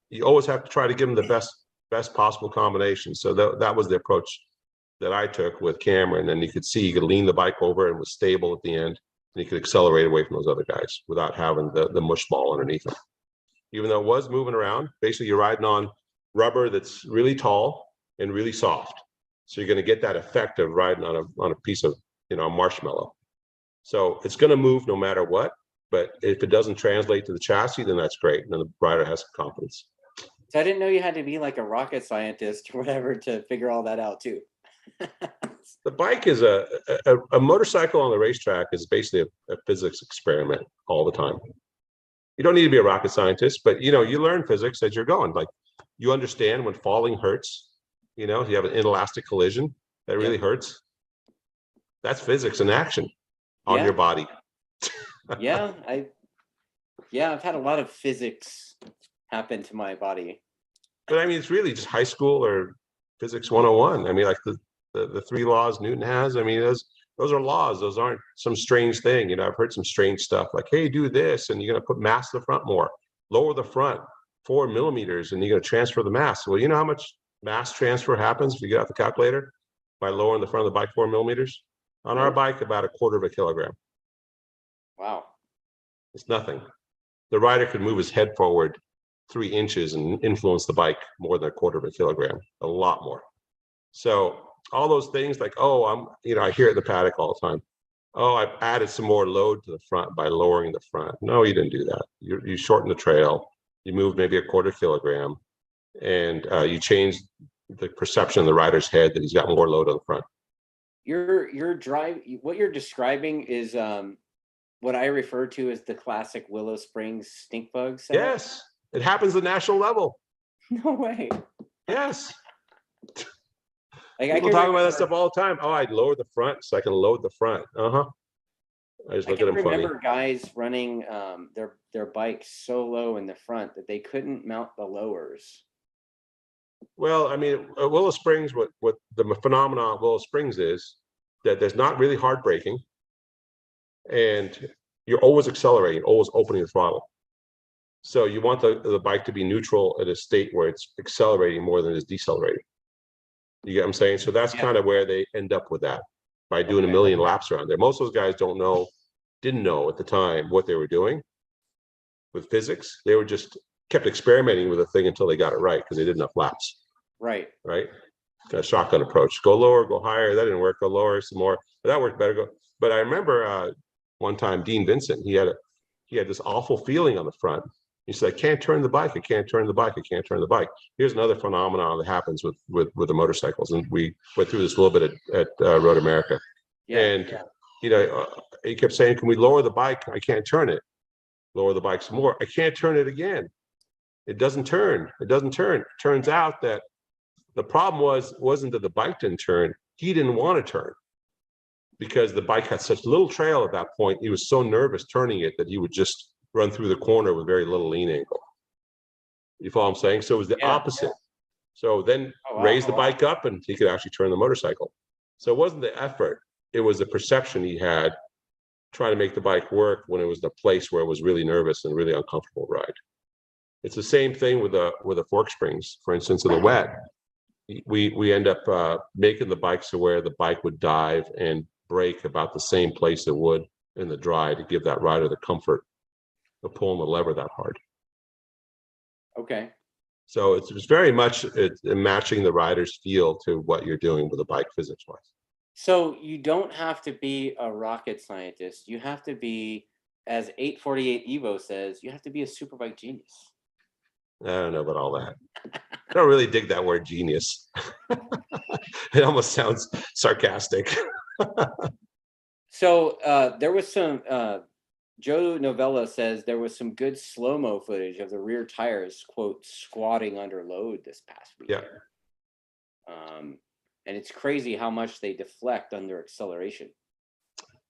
you always have to try to give them the best possible combination. So that was the approach that I took with Cameron. And you could see you could lean the bike over and it was stable at the end, and you could accelerate away from those other guys without having the mush ball underneath them. Even though it was moving around, basically you're riding on rubber that's really tall and really soft. So you're going to get that effect of riding on a piece of, you know, a marshmallow. So it's going to move no matter what. But if it doesn't translate to the chassis, then that's great. And then the rider has confidence. So I didn't know you had to be like a rocket scientist or whatever to figure all that out too. The bike is a motorcycle on the racetrack is basically a physics experiment all the time. You don't need to be a rocket scientist, but you know, you learn physics as you're going. Like, you understand when falling hurts. You know, if you have an inelastic collision that really hurts, that's physics in action on your body. I've had a lot of physics happen to my body. But I mean, it's really just high school or physics 101. I mean, like the 3 laws Newton has. I mean, those are laws. Those aren't some strange thing. You know, I've heard some strange stuff like, hey, do this, and you're going to put mass to the front more, lower the front 4 millimeters, and you're going to transfer the mass. Well, you know how much mass transfer happens if you get out the calculator by lowering the front of the bike 4 millimeters? On our bike, about 1/4 kilogram. Wow. It's nothing. The rider could move his head forward 3 inches and influence the bike more than 1/4 kilogram, a lot more. So all those things like, oh, I hear it in the paddock all the time. Oh, I've added some more load to the front by lowering the front. No, you didn't do that. You shortened the trail. You moved maybe 1/4 kilogram, and you changed the perception in the rider's head that he's got more load on the front. What you're describing is what I refer to as the classic Willow Springs stink bug setup. Yes, it happens at national level. No way. Yes. Like, people talk about that stuff all the time. Oh, I'd lower the front so I can load the front. I just look at them funny. I remember guys running their bikes so low in the front that they couldn't mount the lowers. Well, I mean, at Willow Springs, what the phenomenon of Willow Springs is that there's not really hard braking, and you're always accelerating, always opening the throttle. So you want the bike to be neutral at a state where it's accelerating more than it's decelerating. You get what I'm saying? So that's kind of where they end up with that, by doing a million laps around there. Most of those guys didn't know at the time what they were doing with physics. They were just kept experimenting with the thing until they got it right, because they did enough laps. Right. Kind of shotgun approach. Go lower, go higher. That didn't work. Go lower some more. But that worked better. But I remember one time Dean Vincent, he had this awful feeling on the front. He said, I can't turn the bike. I can't turn the bike. I can't turn the bike. Here's another phenomenon that happens with the motorcycles. And we went through this a little bit at Road America. He kept saying, can we lower the bike? I can't turn it. Lower the bike some more. I can't turn it again. It doesn't turn. It doesn't turn. It turns out that the problem wasn't that the bike didn't turn. He didn't want to turn. because the bike had such little trail at that point. He was so nervous turning it that he would just run through the corner with very little lean angle. You follow what I'm saying? So it was the opposite. So then raise the bike up and he could actually turn the motorcycle. So it wasn't the effort, it was the perception he had trying to make the bike work when it was the place where it was really nervous and really uncomfortable ride. It's the same thing with the fork springs, for instance, in the wet. We end up making the bike so where the bike would dive and brake about the same place it would in the dry to give that rider the comfort of pulling the lever that hard. Okay. So it's very much matching the rider's feel to what you're doing with the bike physics-wise. So you don't have to be a rocket scientist. You have to be, as 848 Evo says, you have to be a Superbike genius. I don't know about all that. I don't really dig that word genius. It almost sounds sarcastic. So there was some, Joe Novella says there was some good slow-mo footage of the rear tires, quote, squatting under load this past week. Yeah. And it's crazy how much they deflect under acceleration.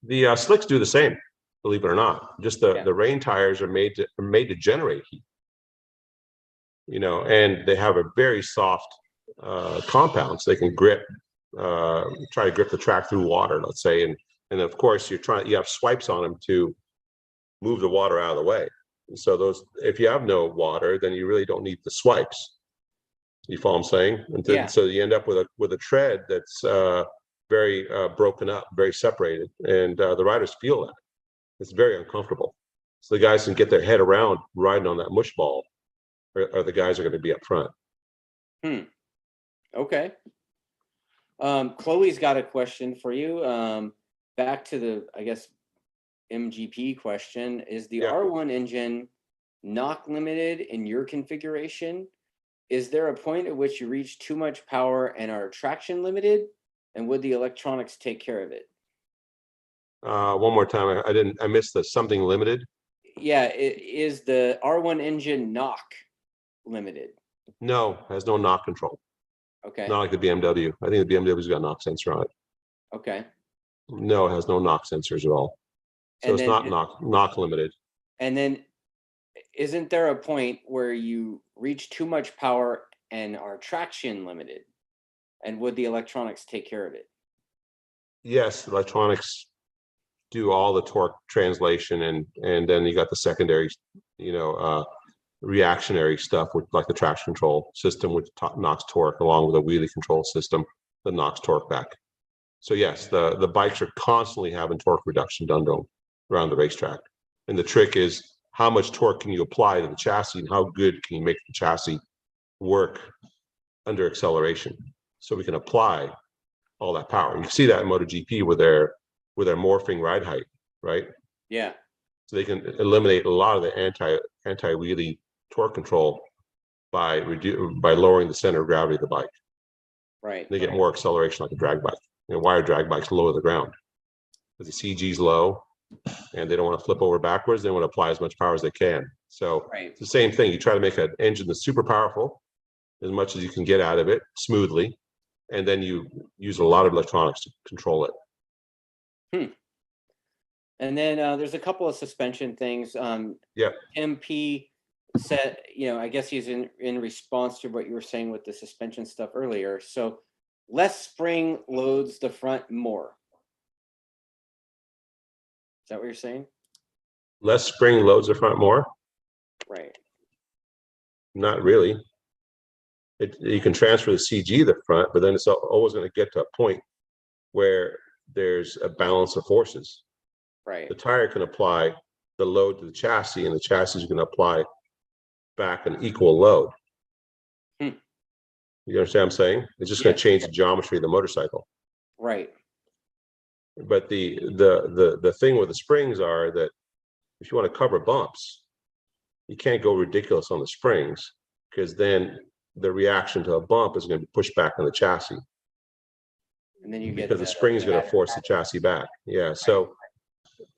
The slicks do the same, believe it or not. Just the rain tires are made to generate heat. You know, and they have a very soft compound, so they can grip, try to grip the track through water, let's say, and of course you have swipes on them to move the water out of the way. And so those, if you have no water, then you really don't need the swipes. You follow what I'm saying? And so you end up with a tread that's very broken up, very separated, and the riders feel that. It's very uncomfortable. So the guys can get their head around riding on that mush ball, or the guys are going to be up front. Okay. Chloe's got a question for you. Back to the, I guess, MGP question. Is the R1 engine knock limited in your configuration? Is there a point at which you reach too much power and are traction limited? And would the electronics take care of it? One more time. I missed the something limited. Yeah. Is the R1 engine knock limited? No, has no knock control. Okay. Not like the BMW. I think the BMW's got a knock sensor on it. Okay. No, it has no knock sensors at all. So it's not knock limited. And then isn't there a point where you reach too much power and are traction limited? And would the electronics take care of it? Yes, electronics do all the torque translation, and then you got the secondary, reactionary stuff with like the traction control system, which knocks torque, along with a wheelie control system that knocks torque back. So yes, the bikes are constantly having torque reduction done to them around the racetrack. And the trick is how much torque can you apply to the chassis, and how good can you make the chassis work under acceleration, so we can apply all that power. You see that in MotoGP with their morphing ride height, right? Yeah. So they can eliminate a lot of the anti-wheelie torque control by lowering the center of gravity of the bike. Right. They get more acceleration like a drag bike. Why are drag bikes low to the ground? Because the CG's low, and they don't want to flip over backwards. They want to apply as much power as they can. So it's the same thing. You try to make an engine that's super powerful, as much as you can get out of it smoothly, and then you use a lot of electronics to control it. And then there's a couple of suspension things. MP said, I guess he's in response to what you were saying with the suspension stuff earlier. So less spring loads the front more. Is that what you're saying? Less spring loads the front more? Right. Not really. You can transfer the CG to the front, but then it's always going to get to a point where there's a balance of forces. Right. The tire can apply the load to the chassis, and the chassis is going to apply back an equal load. You understand what I'm saying? It's just going to change the geometry of the motorcycle. Right. But the thing with the springs are that if you want to cover bumps, you can't go ridiculous on the springs, because then the reaction to a bump is going to be pushed back on the chassis. And then you get because the spring is going to force the chassis back. Yeah. So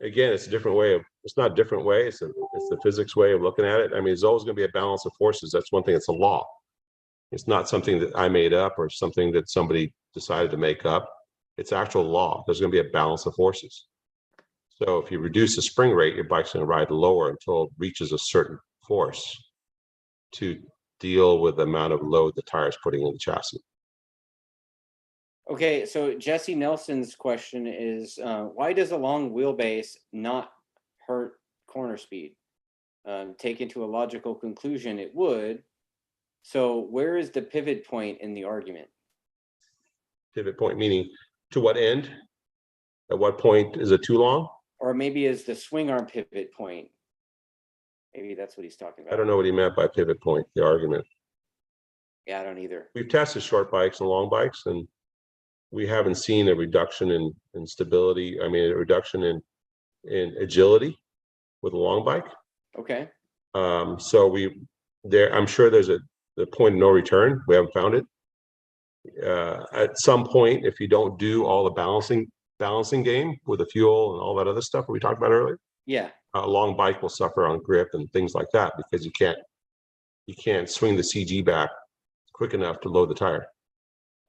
again, it's a different way of, it's not a different way. It's the physics way of looking at it. I mean, there's always going to be a balance of forces. That's one thing. It's a law. It's not something that I made up or something that somebody decided to make up. It's actual law. There's going to be a balance of forces. So if you reduce the spring rate, your bike's going to ride lower until it reaches a certain force to deal with the amount of load the tire is putting in the chassis. Okay, so Jesse Nelson's question is, why does a long wheelbase not hurt corner speed? Taken to a logical conclusion, it would. So where is the pivot point in the argument? Pivot point meaning to what end? At what point is it too long? Or maybe is the swing arm pivot point? Maybe that's what he's talking about. I don't know what he meant by pivot point, the argument. Yeah, I don't either. We've tested short bikes and long bikes, and we haven't seen a reduction in stability. I mean, a reduction in agility with a long bike. Okay. So I'm sure there's the point of no return. We haven't found it. At some point, if you don't do all the balancing game with the fuel and all that other stuff that we talked about earlier, yeah, a long bike will suffer on grip and things like that because you can't swing the CG back quick enough to load the tire.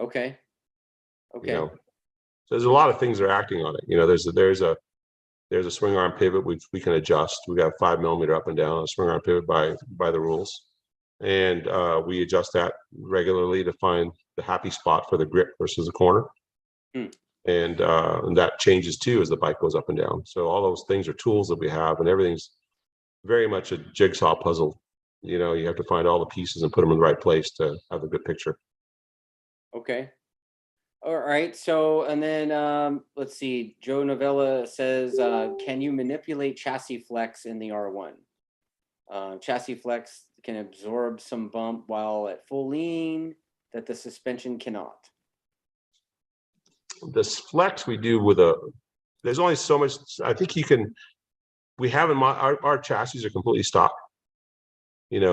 Okay. Okay. So there's a lot of things that are acting on it. There's a swing arm pivot which we can adjust. We got 5 millimeter up and down on a swing arm pivot by the rules, and we adjust that regularly to find the happy spot for the grip versus the corner. And that changes too as the bike goes up and down. So all those things are tools that we have, and everything's very much a jigsaw puzzle. You have to find all the pieces and put them in the right place to have a good picture. Okay. All right. So, and then let's see. Joe Novella says, can you manipulate chassis flex in the R1? Chassis flex can absorb some bump while at full lean that the suspension cannot. This flex we do there's only so much. I think we haven't, our chassis are completely stock.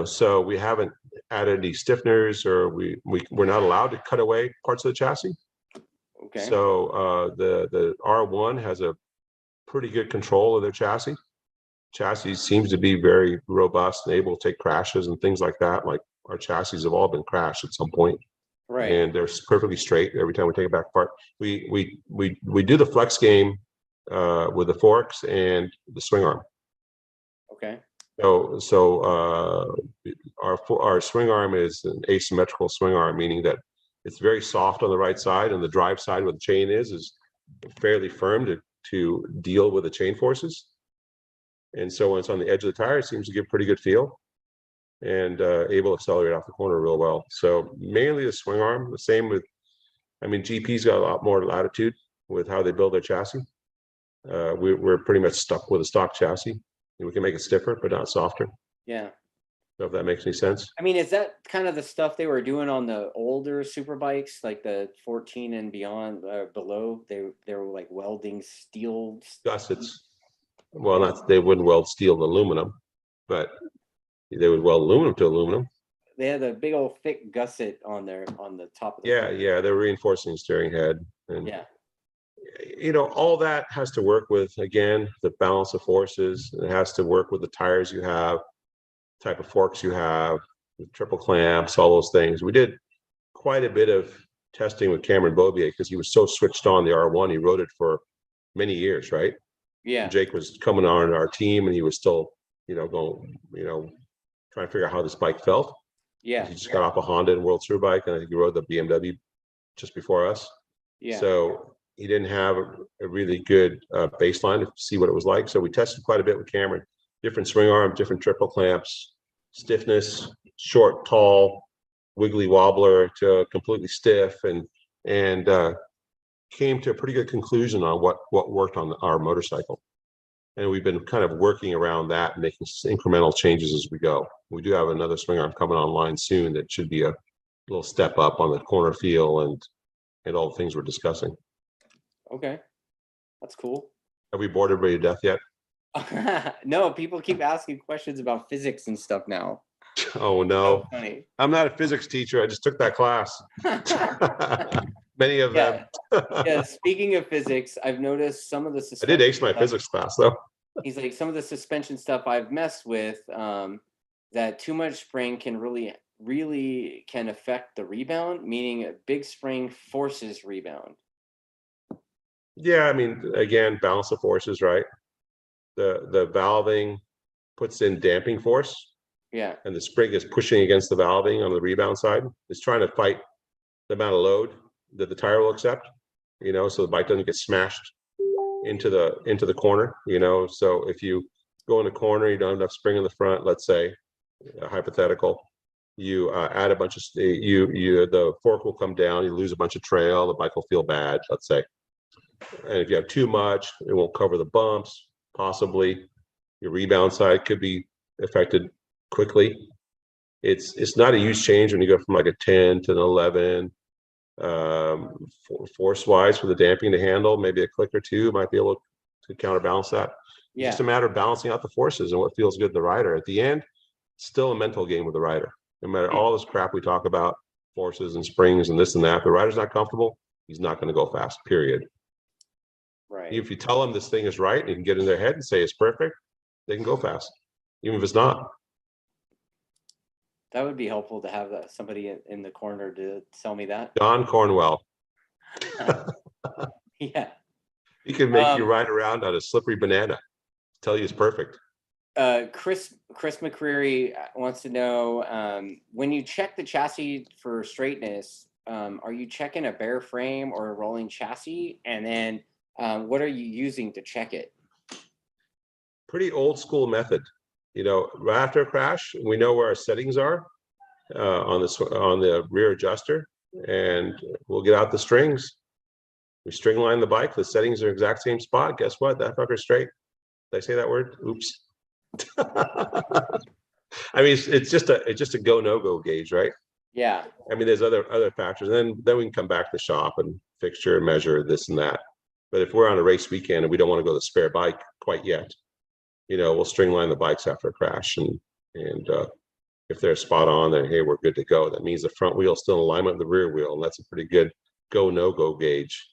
So we haven't added any stiffeners, or we're not allowed to cut away parts of the chassis. Okay. So the R1 has a pretty good control of their chassis. Chassis seems to be very robust and able to take crashes and things like that. Like our chassis have all been crashed at some point. Right. And they're perfectly straight every time we take it back apart. We do the flex game with the forks and the swing arm. Okay. So our swing arm is an asymmetrical swing arm, meaning that it's very soft on the right side, and the drive side where the chain is fairly firm to deal with the chain forces. And so when it's on the edge of the tire, it seems to give pretty good feel and able to accelerate off the corner real well. So mainly the swing arm, the same with, GP's got a lot more latitude with how they build their chassis. We're pretty much stuck with a stock chassis. We can make it stiffer, but not softer. Yeah. So if that makes any sense. Is that kind of the stuff they were doing on the older Superbikes, like the 14 and beyond, below? They were like welding steel gussets. Well, they wouldn't weld steel to aluminum, but they would weld aluminum to aluminum. They had a big old thick gusset on the top of the yeah, they're reinforcing the steering head. And all that has to work with, again, the balance of forces. It has to work with the tires you have, type of forks you have, the triple clamps, all those things. We did quite a bit of testing with Cameron Bobier because he was so switched on the R1. He rode it for many years, right? Yeah. Jake was coming on our team, and he was still, going, trying to figure out how this bike felt. Yeah. He just got off a Honda and World Superbike, and I think he rode the BMW just before us. Yeah. So he didn't have a really good baseline to see what it was like. So we tested quite a bit with Cameron. Different swing arm, different triple clamps, stiffness, short, tall, wiggly wobbler to completely stiff, and came to a pretty good conclusion on what worked on our motorcycle. And we've been kind of working around that and making incremental changes as we go. We do have another swing arm coming online soon that should be a little step up on the corner feel and all the things we're discussing. Okay, that's cool. Have we bored everybody to death yet? No, people keep asking questions about physics and stuff now. Oh no, so funny. I'm not a physics teacher. I just took that class. Many of them. Yeah. Speaking of physics, I've noticed some of the. I did ace my physics class though. He's like, some of the suspension stuff I've messed with. That too much spring can really can affect the rebound. Meaning, a big spring forces rebound. Yeah, I mean, again, balance of forces, right? The valving puts in damping force, Yeah. and the spring is pushing against the valving on the rebound side. It's trying to fight the amount of load that the tire will accept, so the bike doesn't get smashed into the corner, So if you go in a corner, you don't have enough spring in the front, let's say, hypothetical, you add a bunch of the fork will come down, you lose a bunch of trail, the bike will feel bad, let's say. And if you have too much, it won't cover the bumps, possibly. Your rebound side could be affected quickly. It's not a huge change when you go from like a 10 to an 11. Force wise for the damping to handle, maybe a click or two might be able to counterbalance that. It's just a matter of balancing out the forces and what feels good to the rider. At the end, it's still a mental game with the rider. No matter all this crap we talk about, forces and springs and this and that, if the rider's not comfortable, he's not going to go fast, period. Right. If you tell them this thing is right and you can get in their head and say it's perfect, they can go fast, even if it's not. That would be helpful to have somebody in the corner to tell me that. Don Cornwell. Yeah. He can make you ride around on a slippery banana. Tell you it's perfect. Chris McCreary wants to know, when you check the chassis for straightness, are you checking a bare frame or a rolling chassis? And then what are you using to check it? Pretty old school method. Right after a crash, we know where our settings are on the rear adjuster, and we'll get out the strings. We string line the bike. The settings are exact same spot. Guess what? That fucker's straight. Did I say that word? Oops. I mean, it's just a go no go gauge, right? Yeah. I mean, there's other factors. And then we can come back to the shop and fixture and measure this and that. But if we're on a race weekend and we don't want to go to the spare bike quite yet, we'll string line the bikes after a crash, and if they're spot on, then hey, we're good to go. That means the front wheel's still in alignment with the rear wheel, and that's a pretty good go no go gauge.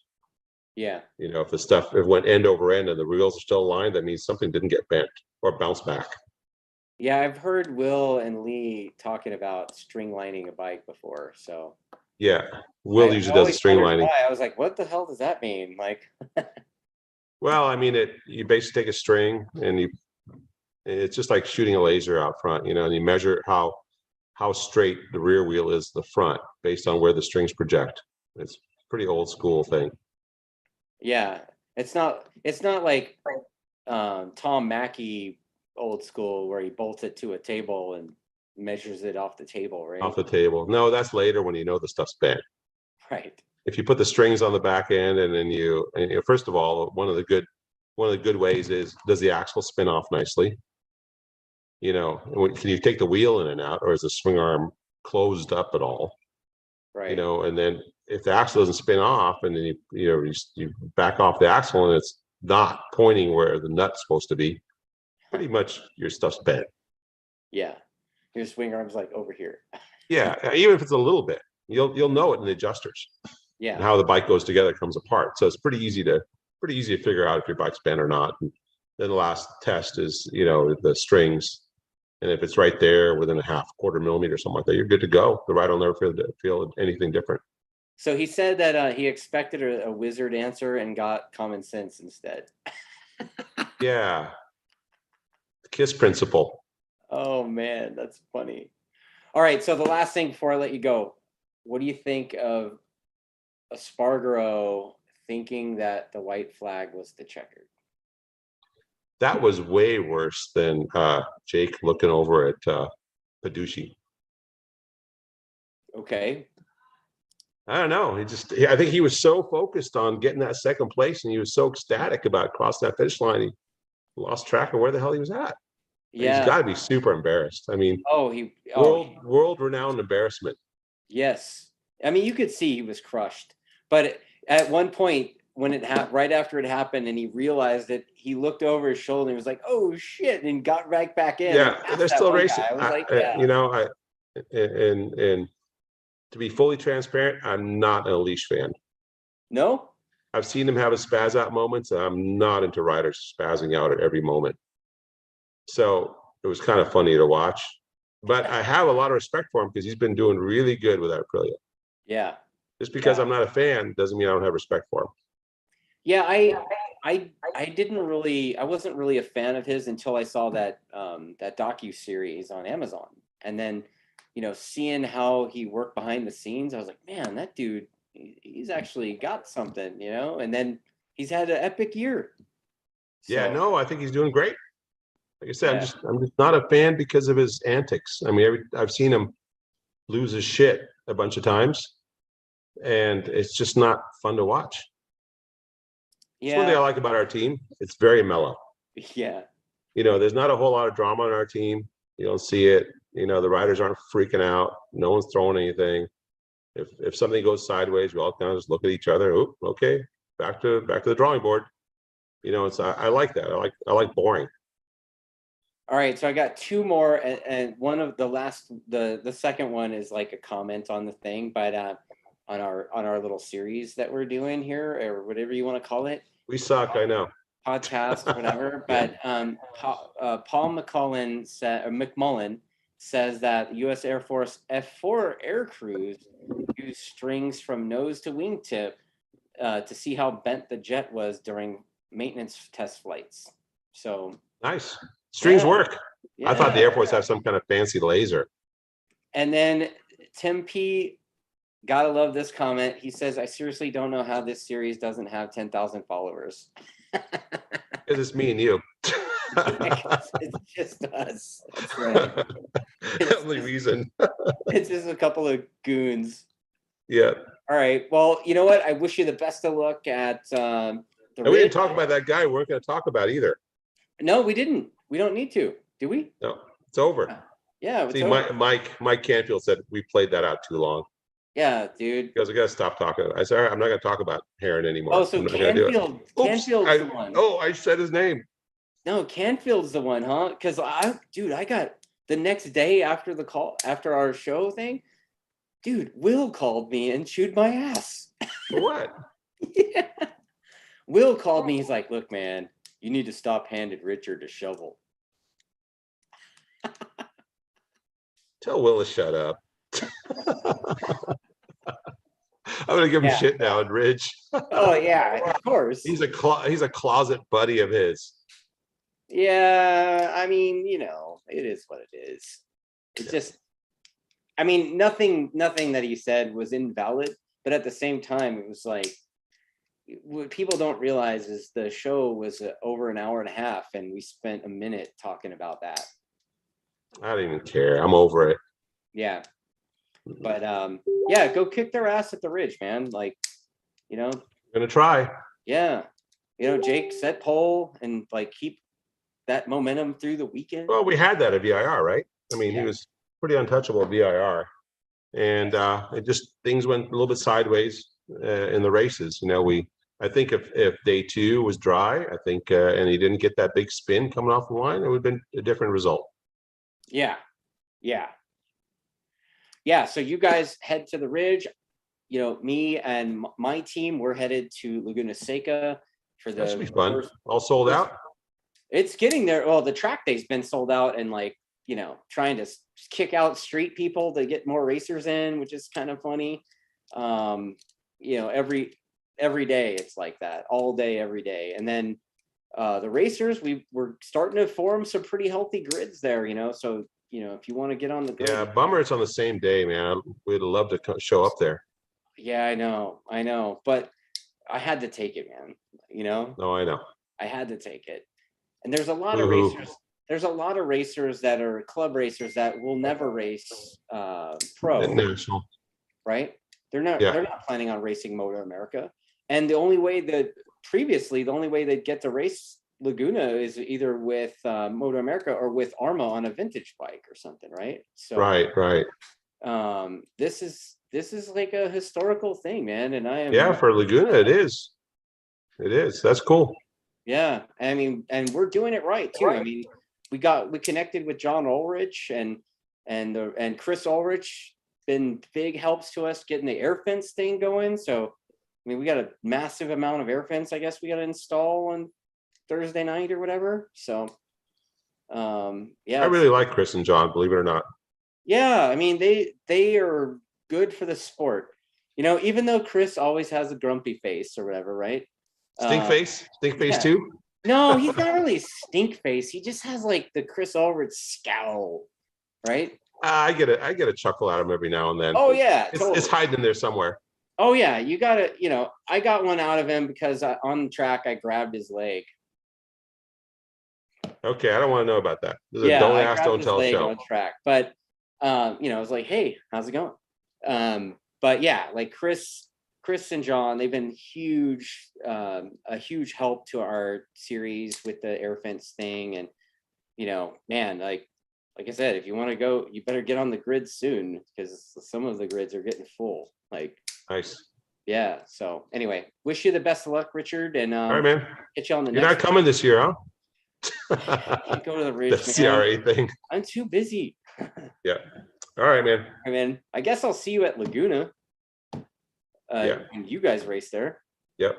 Yeah. If it went end over end and the wheels are still aligned, that means something didn't get bent or bounce back. Yeah, I've heard Will and Lee talking about string lining a bike before. So yeah, Will usually does string lining. Why. I was like, what the hell does that mean? Like, well, I mean, you basically take a string and it's just like shooting a laser out front, and you measure how straight the rear wheel is the front based on where the strings project. It's a pretty old school thing. Yeah, it's not like Tom Mackey old school where he bolts it to a table and measures it off the table, right? Off the table. No, that's later when the stuff's bent. Right. If you put the strings on the back end and then first of all, one of the good ways is, does the axle spin off nicely? Can you take the wheel in and out, or is the swing arm closed up at all? Right. And then if the axle doesn't spin off and then you back off the axle and it's not pointing where the nut's supposed to be, pretty much your stuff's bent. Yeah. Your swing arm's like over here. Yeah, even if it's a little bit, you'll know it in the adjusters. Yeah. And how the bike goes together comes apart. So it's pretty easy to figure out if your bike's bent or not. And then the last test is, the strings. And if it's right there within a quarter millimeter or something like that, you're good to go. The rider will never feel anything different. So he said that he expected a wizard answer and got common sense instead. Yeah. The KISS principle. Oh, man, that's funny. All right, so the last thing before I let you go, what do you think of Espargaro thinking that the white flag was the checkered? That was way worse than Jake looking over at Paducci. Okay. I don't know. I think he was so focused on getting that second place, and he was so ecstatic about crossing that finish line, he lost track of where the hell he was at. Yeah. He's got to be super embarrassed. I mean, world-renowned embarrassment. Yes. I mean, you could see he was crushed. But at one point, when right after it happened and he realized it, he looked over his shoulder and was like, oh shit, and got right back in. Yeah, they're still racing. I was like, yeah. And to be fully transparent, I'm not an Unleash fan. No? I've seen him have his spaz out moments, and I'm not into riders spazzing out at every moment. So it was kind of funny to watch. But I have a lot of respect for him because he's been doing really good with Aprilia. Yeah. Just because I'm not a fan doesn't mean I don't have respect for him. Yeah, I didn't really, I wasn't really a fan of his until I saw that that docu-series on Amazon. And then, you know, seeing how he worked behind the scenes, I was like, man, that dude, he's actually got something, you know? And then he's had an epic year. Yeah, So, no, I think he's doing great. Like I said, yeah. I'm just not a fan because of his antics. I mean, I've seen him lose his shit a bunch of times, and it's just not fun to watch. It's one thing I Yeah. like about our team. It's very mellow. Yeah. You know, there's not a whole lot of drama on our team. You don't see it. You know, the riders aren't freaking out. No one's throwing anything. If something goes sideways, we all kind of just look at each other. Oh, okay, back to the drawing board. You know, it's I like that. I like boring. All right, so I got two more, and one of the last, the second one is like a comment on the thing, but on our little series that we're doing here, or whatever you want to call it, We suck, I know. podcast, whatever. Yeah. But Paul McMullen says that U.S. Air Force F4 air crews use strings from nose to wingtip to see how bent the jet was during maintenance test flights. So Nice. Strings yeah, work. I thought the yeah. Air Force had some kind of fancy laser. And then Tim P, gotta love this comment. He says, I seriously don't know how this series doesn't have 10,000 followers. Because it's me and you. It's just us. That's right. The only reason. It's just a couple of goons. Yeah. All right. Well, you know what? I wish you the best of luck at the And we Ridge. didn't talk about that guy we weren't going to talk about either. No, we didn't. We don't need to. Do we? No, it's over. Yeah. It's See, over. Mike Canfield said we played that out too long. Yeah, dude. He goes, I got to stop talking. I said, all right, I'm not going to talk about Heron anymore. Oh, so I'm not going to do it. Oops, Canfield's the one. Oh, I said his name. No, Canfield's the one, huh? Because I got the next day after the call, after our show thing, dude, Will called me and chewed my ass. For what? Yeah. Will called me. He's like, look, man, you need to stop handing Richard a shovel. Tell Will to shut up. I'm gonna give him shit now, and Ridge. Oh yeah, of course. He's a closet buddy of his. Yeah, I mean, you know, it is what it is. It's just, I mean, nothing that he said was invalid, but at the same time, it was like, what people don't realize is the show was over an hour and a half, and we spent a minute talking about that. I don't even care. I'm over it. Yeah. But yeah, go kick their ass at the Ridge, man. Like, you know, I'm gonna try. yeah. You know, Jake, set pole and like keep that momentum through the weekend. Well, we had that at VIR, right? I mean, he was pretty untouchable at VIR, and it just things went a little bit sideways in the races. You know, I think if day two was dry, I think, and he didn't get that big spin coming off the line, it would have been a different result. Yeah. Yeah. Yeah. So you guys head to the Ridge. You know, me and my team, we're headed to Laguna Seca for the. That should be fun. All sold out. It's getting there. Well, the track day's been sold out, and like, you know, trying to kick out street people to get more racers in, which is kind of funny. You know, every day it's like that, all day, every day. And then the racers, we're starting to form some pretty healthy grids there, you know. So, you know, if you want to get on the grid. Yeah, bummer it's on the same day, man. We'd love to show up there. Yeah, I know. But I had to take it, man. You know? No, I know. I had to take it. And there's a lot of racers. There's a lot of racers that are club racers that will never race pro. National. Right? They're not planning on racing Moto America. And the only way they'd get to race Laguna is either with Moto America or with Arma on a vintage bike or something, right? So right. This is like a historical thing, man. And I am for Laguna, it is. It is. That's cool. Yeah, I mean, and we're doing it right too. I mean, we connected with John Ulrich and Chris Ulrich, been big helps to us getting the air fence thing going. So, I mean, we got a massive amount of air fence, I guess we got to install on Thursday night or whatever. So, yeah. I really like Chris and John, believe it or not. Yeah, I mean, they are good for the sport. You know, even though Chris always has a grumpy face or whatever, right? Stink face Yeah. too. No, he's not really a stink face. He just has like the Chris Ulrich scowl, right? I get a chuckle out of him every now and then. Oh yeah, It's totally. hiding in there somewhere. Oh yeah, you gotta, I got one out of him because on the track I grabbed his leg. Okay, I don't want to know about that. This is a Yeah, don't I ask, grabbed don't his tell leg show. on track, but I was like, hey, how's it going? But yeah, like Chris and John, they've been a huge help to our series with the air fence thing, and man, like I said, if you want to go, you better get on the grid soon because some of the grids are getting full. Like, Nice. yeah. So anyway, wish you the best of luck, Richard, and All right, man. get you on the You're next. not coming this year, huh? Can't go to the ridge, The man. CRA thing. I'm too busy. Yeah. All right, man. I mean, I guess I'll see you at Laguna. Yeah. And you guys race there. Yep.